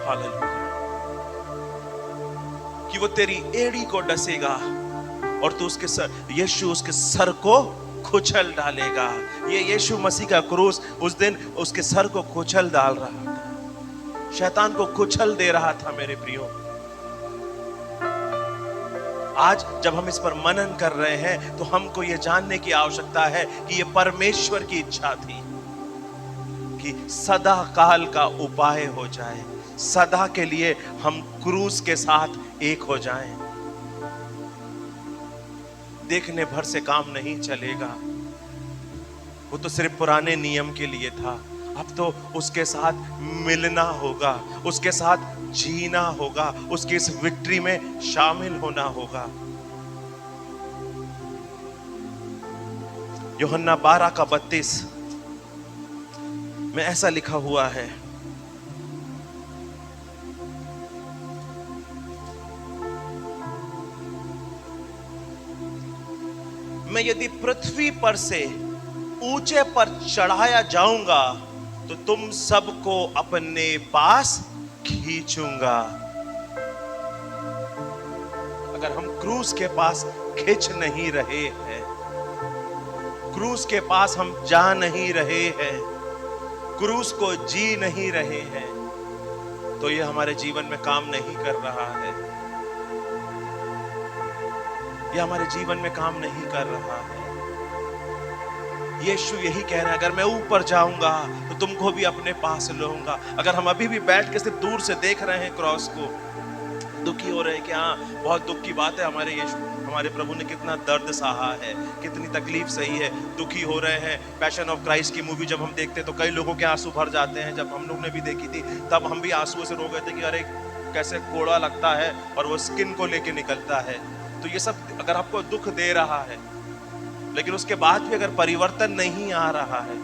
हालेलुया। कि वो तेरी एड़ी को डसेगा और तू उसके सर, यीशु उसके सर को कुचल डालेगा। ये यीशु मसीह का क्रूस उस दिन उसके सर को कुचल डाल रहा था, शैतान को कुचल दे रहा था। मेरे प्रियो, आज जब हम इस पर मनन कर रहे हैं तो हमको ये जानने की आवश्यकता है कि ये परमेश्वर की इच्छा थी कि सदा काल का उपाय हो जाए, सदा के लिए हम क्रूस के साथ एक हो जाएं। देखने भर से काम नहीं चलेगा, वो तो सिर्फ पुराने नियम के लिए था। अब तो उसके साथ मिलना होगा, उसके साथ जीना होगा, उसकी इस विक्ट्री में शामिल होना होगा। यूहन्ना 12:32 में ऐसा लिखा हुआ है, मैं यदि पृथ्वी पर से ऊंचे पर चढ़ाया जाऊंगा तो तुम सबको अपने पास खींचूंगा। अगर हम क्रूस के पास खिंच नहीं रहे हैं, क्रूस के पास हम जा नहीं रहे हैं, क्रूस को जी नहीं रहे हैं, तो ये हमारे जीवन में काम नहीं कर रहा है। ये हमारे जीवन में काम नहीं कर रहा है। यीशु यही कह रहा है, अगर मैं ऊपर जाऊंगा तो तुमको भी अपने पास लूंगा। अगर हम अभी भी बैठ के सिर्फ दूर से देख रहे हैं क्रॉस को, दुखी हो रहे हैं कि हाँ बहुत दुख की बात है, हमारे यीशु हमारे प्रभु ने कितना दर्द सहा है, कितनी तकलीफ सही है, दुखी हो रहे हैं। पैशन ऑफ क्राइस्ट की मूवी जब हम देखते तो कई लोगों के आंसू भर जाते हैं। जब हम लोग ने भी देखी थी तब हम भी आंसुओं से रो गए थे कि अरे कैसे कोड़ा लगता है और वो स्किन को लेके निकलता है। तो ये सब अगर आपको दुख दे रहा है, लेकिन उसके बाद भी अगर परिवर्तन नहीं आ रहा है,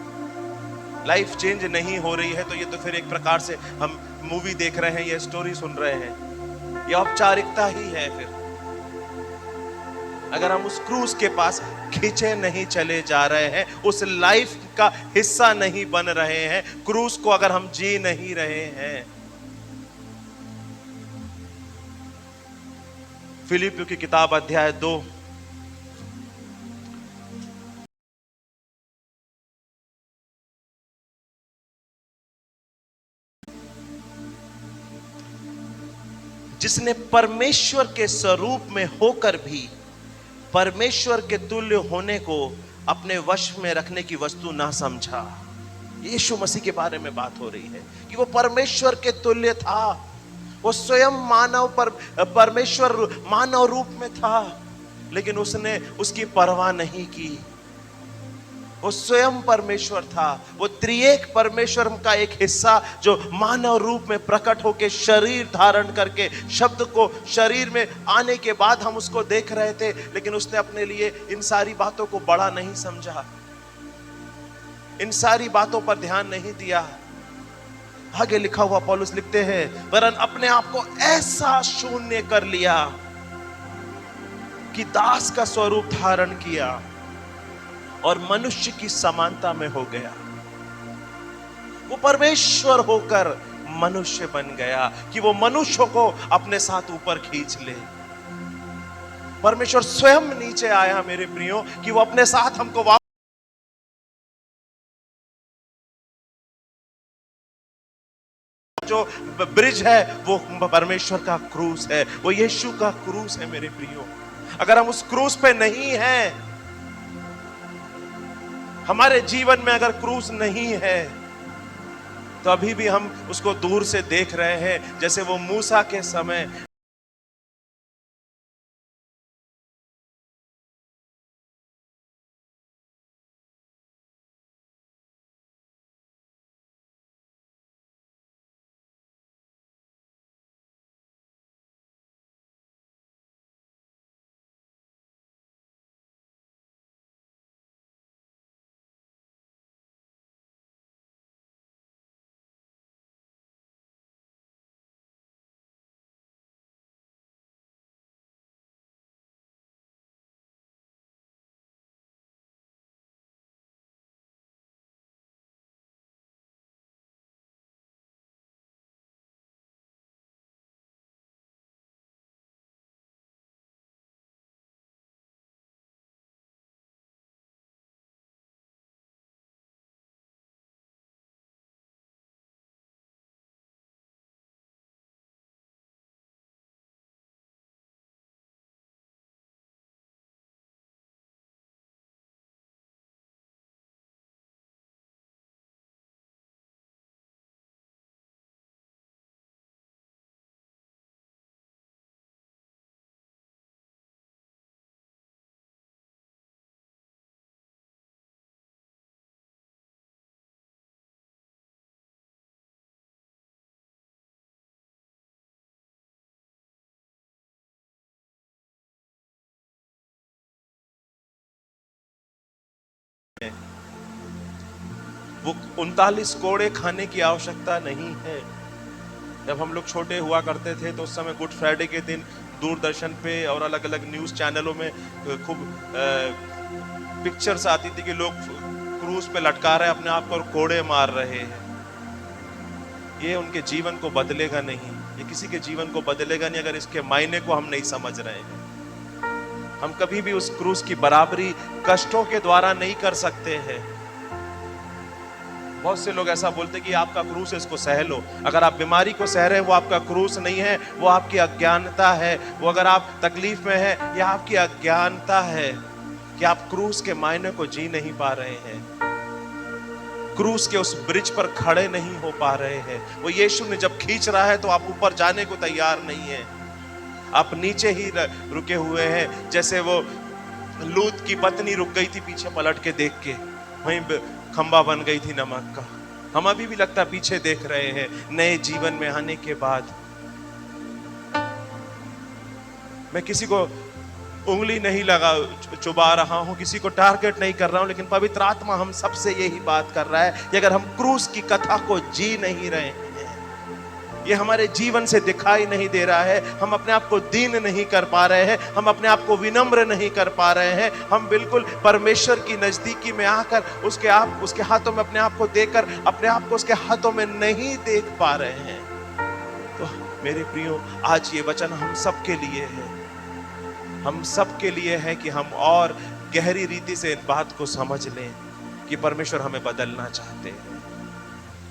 लाइफ चेंज नहीं हो रही है, तो ये तो फिर एक प्रकार से हम मूवी देख रहे हैं, ये स्टोरी सुन रहे हैं, ये औपचारिकता ही है। फिर अगर हम उस क्रूस के पास खींचे नहीं चले जा रहे हैं, उस लाइफ का हिस्सा नहीं बन रहे हैं, क्रूस को अगर हम जी नहीं रहे हैं। फिलिपियों की किताब अध्याय 2 जिसने परमेश्वर के स्वरूप में होकर भी परमेश्वर के तुल्य होने को अपने वश में रखने की वस्तु ना समझा। यीशु मसीह के बारे में बात हो रही है कि वो परमेश्वर के तुल्य था, वो स्वयं मानव परमेश्वर मानव रूप में था, लेकिन उसने उसकी परवाह नहीं की। वो स्वयं परमेश्वर था, वो त्रिएक परमेश्वर का एक हिस्सा जो मानव रूप में प्रकट होकर शरीर धारण करके, शब्द को शरीर में आने के बाद हम उसको देख रहे थे, लेकिन उसने अपने लिए इन सारी बातों को बड़ा नहीं समझा, इन सारी बातों पर ध्यान नहीं दिया। आगे लिखा हुआ पौलुस लिखते हैं, वरन अपने आप को ऐसा शून्य कर लिया कि दास का स्वरूप धारण किया और मनुष्य की समानता में हो गया। वो परमेश्वर होकर मनुष्य बन गया कि वो मनुष्यों को अपने साथ ऊपर खींच ले। परमेश्वर स्वयं नीचे आया मेरे प्रियो कि वो अपने साथ हमको जो ब्रिज है वो परमेश्वर का क्रूस है, वो यीशु का क्रूस है मेरे प्रियो। अगर हम उस क्रूस पे नहीं हैं, हमारे जीवन में अगर क्रूस नहीं है, तो अभी भी हम उसको दूर से देख रहे हैं, जैसे वो मूसा के समय वो 39 कोड़े खाने की आवश्यकता नहीं है। जब हम लोग छोटे हुआ करते थे तो उस समय गुड फ्राइडे के दिन दूरदर्शन पे और अलग अलग न्यूज चैनलों में खूब पिक्चर्स आती थी कि लोग क्रूज पे लटका रहे हैं अपने आप को और कोड़े मार रहे हैं। ये उनके जीवन को बदलेगा नहीं, ये किसी के जीवन को बदलेगा नहीं अगर इसके मायने को हम नहीं समझ रहे हैं। हम कभी भी उस क्रूज की बराबरी कष्टों के द्वारा नहीं कर सकते हैं। बहुत से लोग ऐसा बोलते कि आपका क्रूस है, इसको सह लो। अगर आप बीमारी को सह रहे हैं वो आपका क्रूस नहीं है, वो आपकी अज्ञानता है। वो अगर आप तकलीफ में हैं, यह आपकी अज्ञानता है कि आप क्रूस के मायने को जी नहीं पा रहे हैं, क्रूस के उस ब्रिज पर खड़े नहीं हो पा रहे हैं। वो यीशु ने जब खींच रहा है तो आप ऊपर जाने को तैयार नहीं है, आप नीचे ही रुके हुए हैं। जैसे वो लूत की पत्नी रुक गई थी पीछे पलट के देख के, वहीं खंबा बन गई थी नमक का। हम अभी भी लगता पीछे देख रहे हैं नए जीवन में आने के बाद। मैं किसी को उंगली नहीं चुबा रहा हूं, किसी को टारगेट नहीं कर रहा हूं, लेकिन पवित्र आत्मा हम सबसे यही बात कर रहा है कि अगर हम क्रूस की कथा को जी नहीं रहे हैं, ये हमारे जीवन से दिखाई नहीं दे रहा है, हम अपने आप को दीन नहीं कर पा रहे हैं, हम अपने आप को विनम्र नहीं कर पा रहे हैं, हम बिल्कुल परमेश्वर की नजदीकी में आकर उसके हाथों में अपने आप को देकर अपने आप को उसके हाथों में नहीं देख पा रहे हैं। तो मेरे प्रियो, आज ये वचन हम सबके लिए है, हम सबके लिए है कि हम और गहरी रीति से इस बात को समझ लें कि परमेश्वर हमें बदलना चाहते हैं।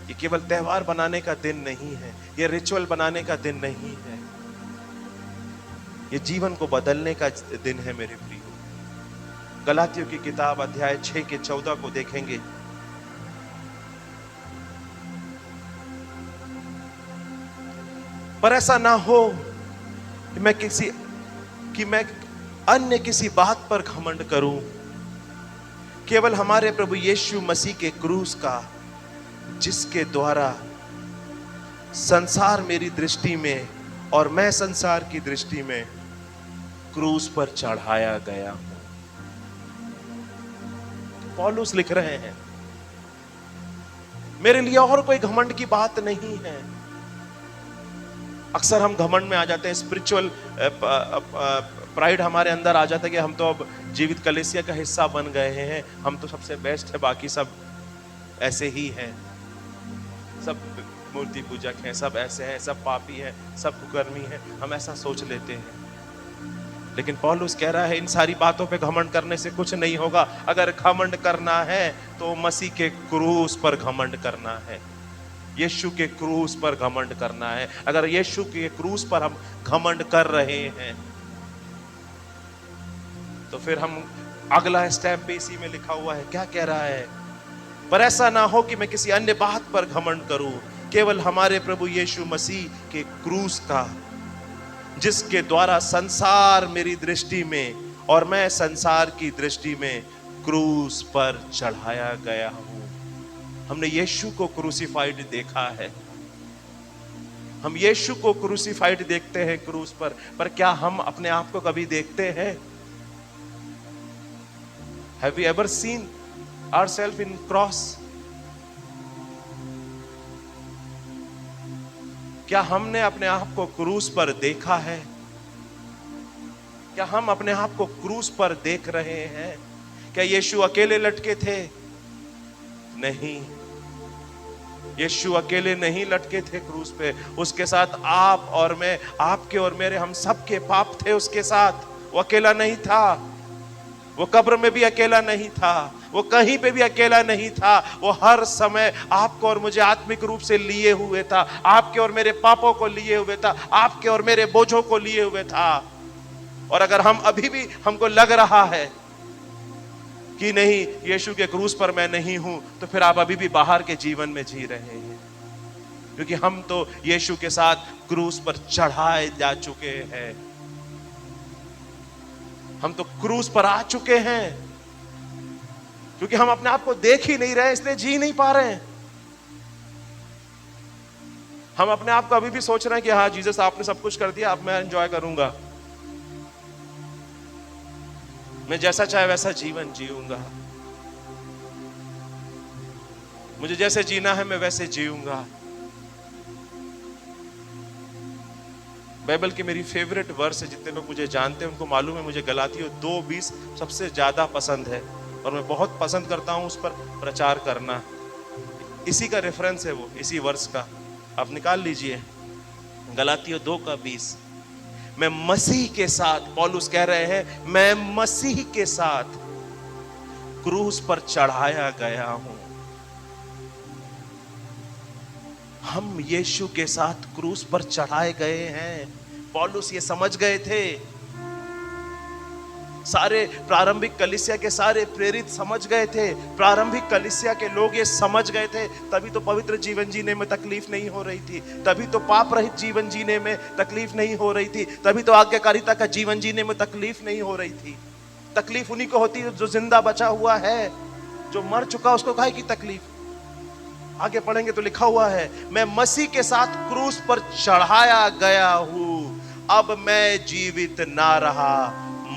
ये केवल त्योहार बनाने का दिन नहीं है, ये रिचुअल बनाने का दिन नहीं है, ये जीवन को बदलने का दिन है मेरे प्रियो। गलातियों की किताब अध्याय 6 के 14 को देखेंगे। पर ऐसा ना हो कि मैं अन्य किसी बात पर घमंड करूं, केवल हमारे प्रभु यीशु मसीह के क्रूस का, जिसके द्वारा संसार मेरी दृष्टि में और मैं संसार की दृष्टि में क्रूस पर चढ़ाया गया हूं। पौलुस लिख रहे हैं, मेरे लिए और कोई घमंड की बात नहीं है। अक्सर हम घमंड में आ जाते हैं, स्पिरिचुअल प्राइड हमारे अंदर आ जाता है कि हम तो अब जीवित कलीसिया का हिस्सा बन गए हैं, हम तो सबसे बेस्ट है, बाकी सब ऐसे ही हैं, सब मूर्ति पूजक हैं, सब ऐसे हैं, सब पापी हैं, सब कुकर्मी हैं, हम ऐसा सोच लेते हैं। लेकिन पौलुस कह रहा है इन सारी बातों पे घमंड करने से कुछ नहीं होगा। अगर घमंड करना है तो मसीह के क्रूस पर घमंड करना है, यीशु के क्रूस पर घमंड करना है। अगर यीशु के क्रूस पर हम घमंड कर रहे हैं तो फिर हम अगला स्टेप पे इसी में लिखा हुआ है, क्या कह रहा है? पर ऐसा ना हो कि मैं किसी अन्य बात पर घमंड करूं, केवल हमारे प्रभु यीशु मसीह के क्रूस का, जिसके द्वारा संसार मेरी दृष्टि में और मैं संसार की दृष्टि में क्रूस पर चढ़ाया गया हूं। हमने यीशु को क्रूसिफाइड देखा है, हम यीशु को क्रूसिफाइड देखते हैं क्रूस पर क्या हम अपने आप को कभी देखते हैं? Have we ever seen ourselves in cross? क्या हमने अपने आप को क्रूस पर देखा है? क्या हम अपने आप को क्रूस पर देख रहे हैं? क्या यीशु अकेले लटके थे? नहीं, यीशु अकेले नहीं लटके थे क्रूस पे, उसके साथ आप और मैं, आपके और मेरे, हम सबके पाप थे उसके साथ। वो अकेला नहीं था, वो कब्र में भी अकेला नहीं था, वो कहीं पे भी अकेला नहीं था, वो हर समय आपको और मुझे आत्मिक रूप से लिए हुए था, आपके और मेरे पापों को लिए हुए था, आपके और मेरे बोझों को लिए हुए था। और अगर हम अभी भी हमको लग रहा है कि नहीं यीशु के क्रूस पर मैं नहीं हूं, तो फिर आप अभी भी बाहर के जीवन में जी रहे हैं, क्योंकि हम तो यीशु के साथ क्रूस पर चढ़ाए जा चुके हैं, हम तो क्रूस पर आ चुके हैं। क्योंकि हम अपने आप को देख ही नहीं रहे, इसलिए जी नहीं पा रहे हैं। हम अपने आप को अभी भी सोच रहे हैं कि हाँ जीसस आपने सब कुछ कर दिया, अब मैं एंजॉय करूंगा, मैं जैसा चाहे वैसा जीवन जीऊंगा, मुझे जैसे जीना है मैं वैसे जीऊंगा। बाइबल की मेरी फेवरेट वर्स है, जितने लोग मुझे जानते हैं उनको मालूम है मुझे गलातियों 2:20 सबसे ज्यादा पसंद है और मैं बहुत पसंद करता हूं उस पर प्रचार करना। इसी का रेफरेंस है वो, इसी वर्स का आप निकाल लीजिए, गलातियों 2:20। मैं मसीह के साथ, पौलुस कह रहे हैं, मैं मसीह के साथ क्रूस पर चढ़ाया गया हूं। हम यीशु के साथ क्रूस पर चढ़ाए गए हैं। पौलुस ये समझ गए थे, सारे प्रारंभिक कलीसिया के सारे प्रेरित समझ गए थे, प्रारंभिक कलीसिया के लोग ये समझ गए थे। तभी तो पवित्र जीवन जीने में तकलीफ नहीं हो रही थी, तभी तो पाप रहित जीवन जीने में तकलीफ नहीं हो रही थी, तभी तो आज्ञाकारिता का जीवन जीने में तकलीफ नहीं हो रही थी। तकलीफ उन्हीं को होती है जो जिंदा बचा हुआ है, जो मर चुका उसको काहे की तकलीफ। आगे पढ़ेंगे तो लिखा हुआ है, मैं मसीह के साथ क्रूस पर चढ़ाया गया हूं, अब मैं जीवित ना रहा,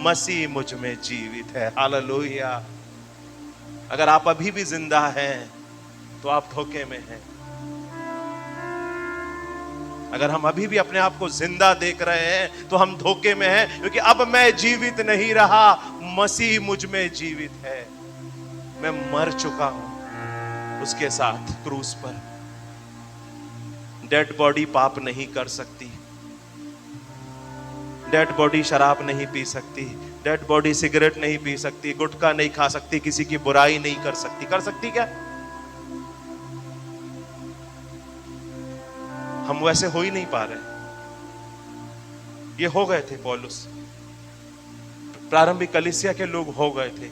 मसीह मुझ में जीवित है। हालेलुया। अगर आप अभी भी जिंदा हैं तो आप धोखे में हैं। अगर हम अभी भी अपने आप को जिंदा देख रहे हैं तो हम धोखे में हैं, क्योंकि अब मैं जीवित नहीं रहा, मसीह मुझ में जीवित है। मैं मर चुका हूं उसके साथ क्रूस पर। डेड बॉडी पाप नहीं कर सकती, डेड बॉडी शराब नहीं पी सकती, डेड बॉडी सिगरेट नहीं पी सकती, गुटखा नहीं खा सकती, किसी की बुराई नहीं कर सकती। कर सकती क्या? हम वैसे हो ही नहीं पा रहे। ये हो गए थे पौलुस, प्रारंभिक कलीसिया के लोग हो गए थे।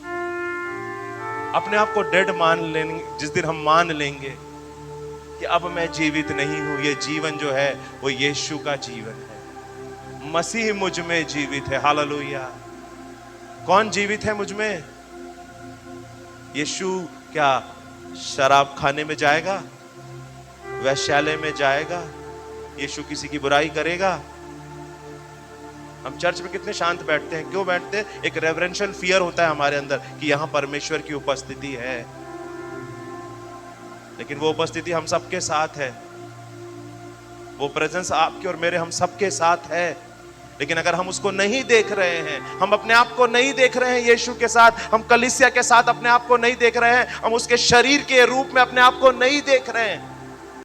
अपने आप को डेड मान लेंगे जिस दिन हम मान लेंगे कि अब मैं जीवित नहीं हूं, ये जीवन जो है वो यीशु का जीवन है, मसीह मुझ में जीवित है। हालेलुया। कौन जीवित है मुझ में? यीशु क्या शराब खाने में जाएगा, वैश्यालय में जाएगा? यीशु किसी की बुराई करेगा? हम चर्च में कितने शांत बैठते हैं, क्यों बैठते हैं? एक रेवरेंशियल फियर होता है हमारे अंदर कि यहां परमेश्वर की उपस्थिति है। लेकिन वो उपस्थिति हम सबके साथ है, वो प्रेजेंस आपके और मेरे हम सबके साथ है। लेकिन अगर हम उसको नहीं देख रहे हैं, हम अपने आप को नहीं देख रहे हैं यीशु के साथ, हम कलीसिया के साथ अपने आप को नहीं देख रहे हैं, हम उसके शरीर के रूप में अपने आप को नहीं देख रहे हैं,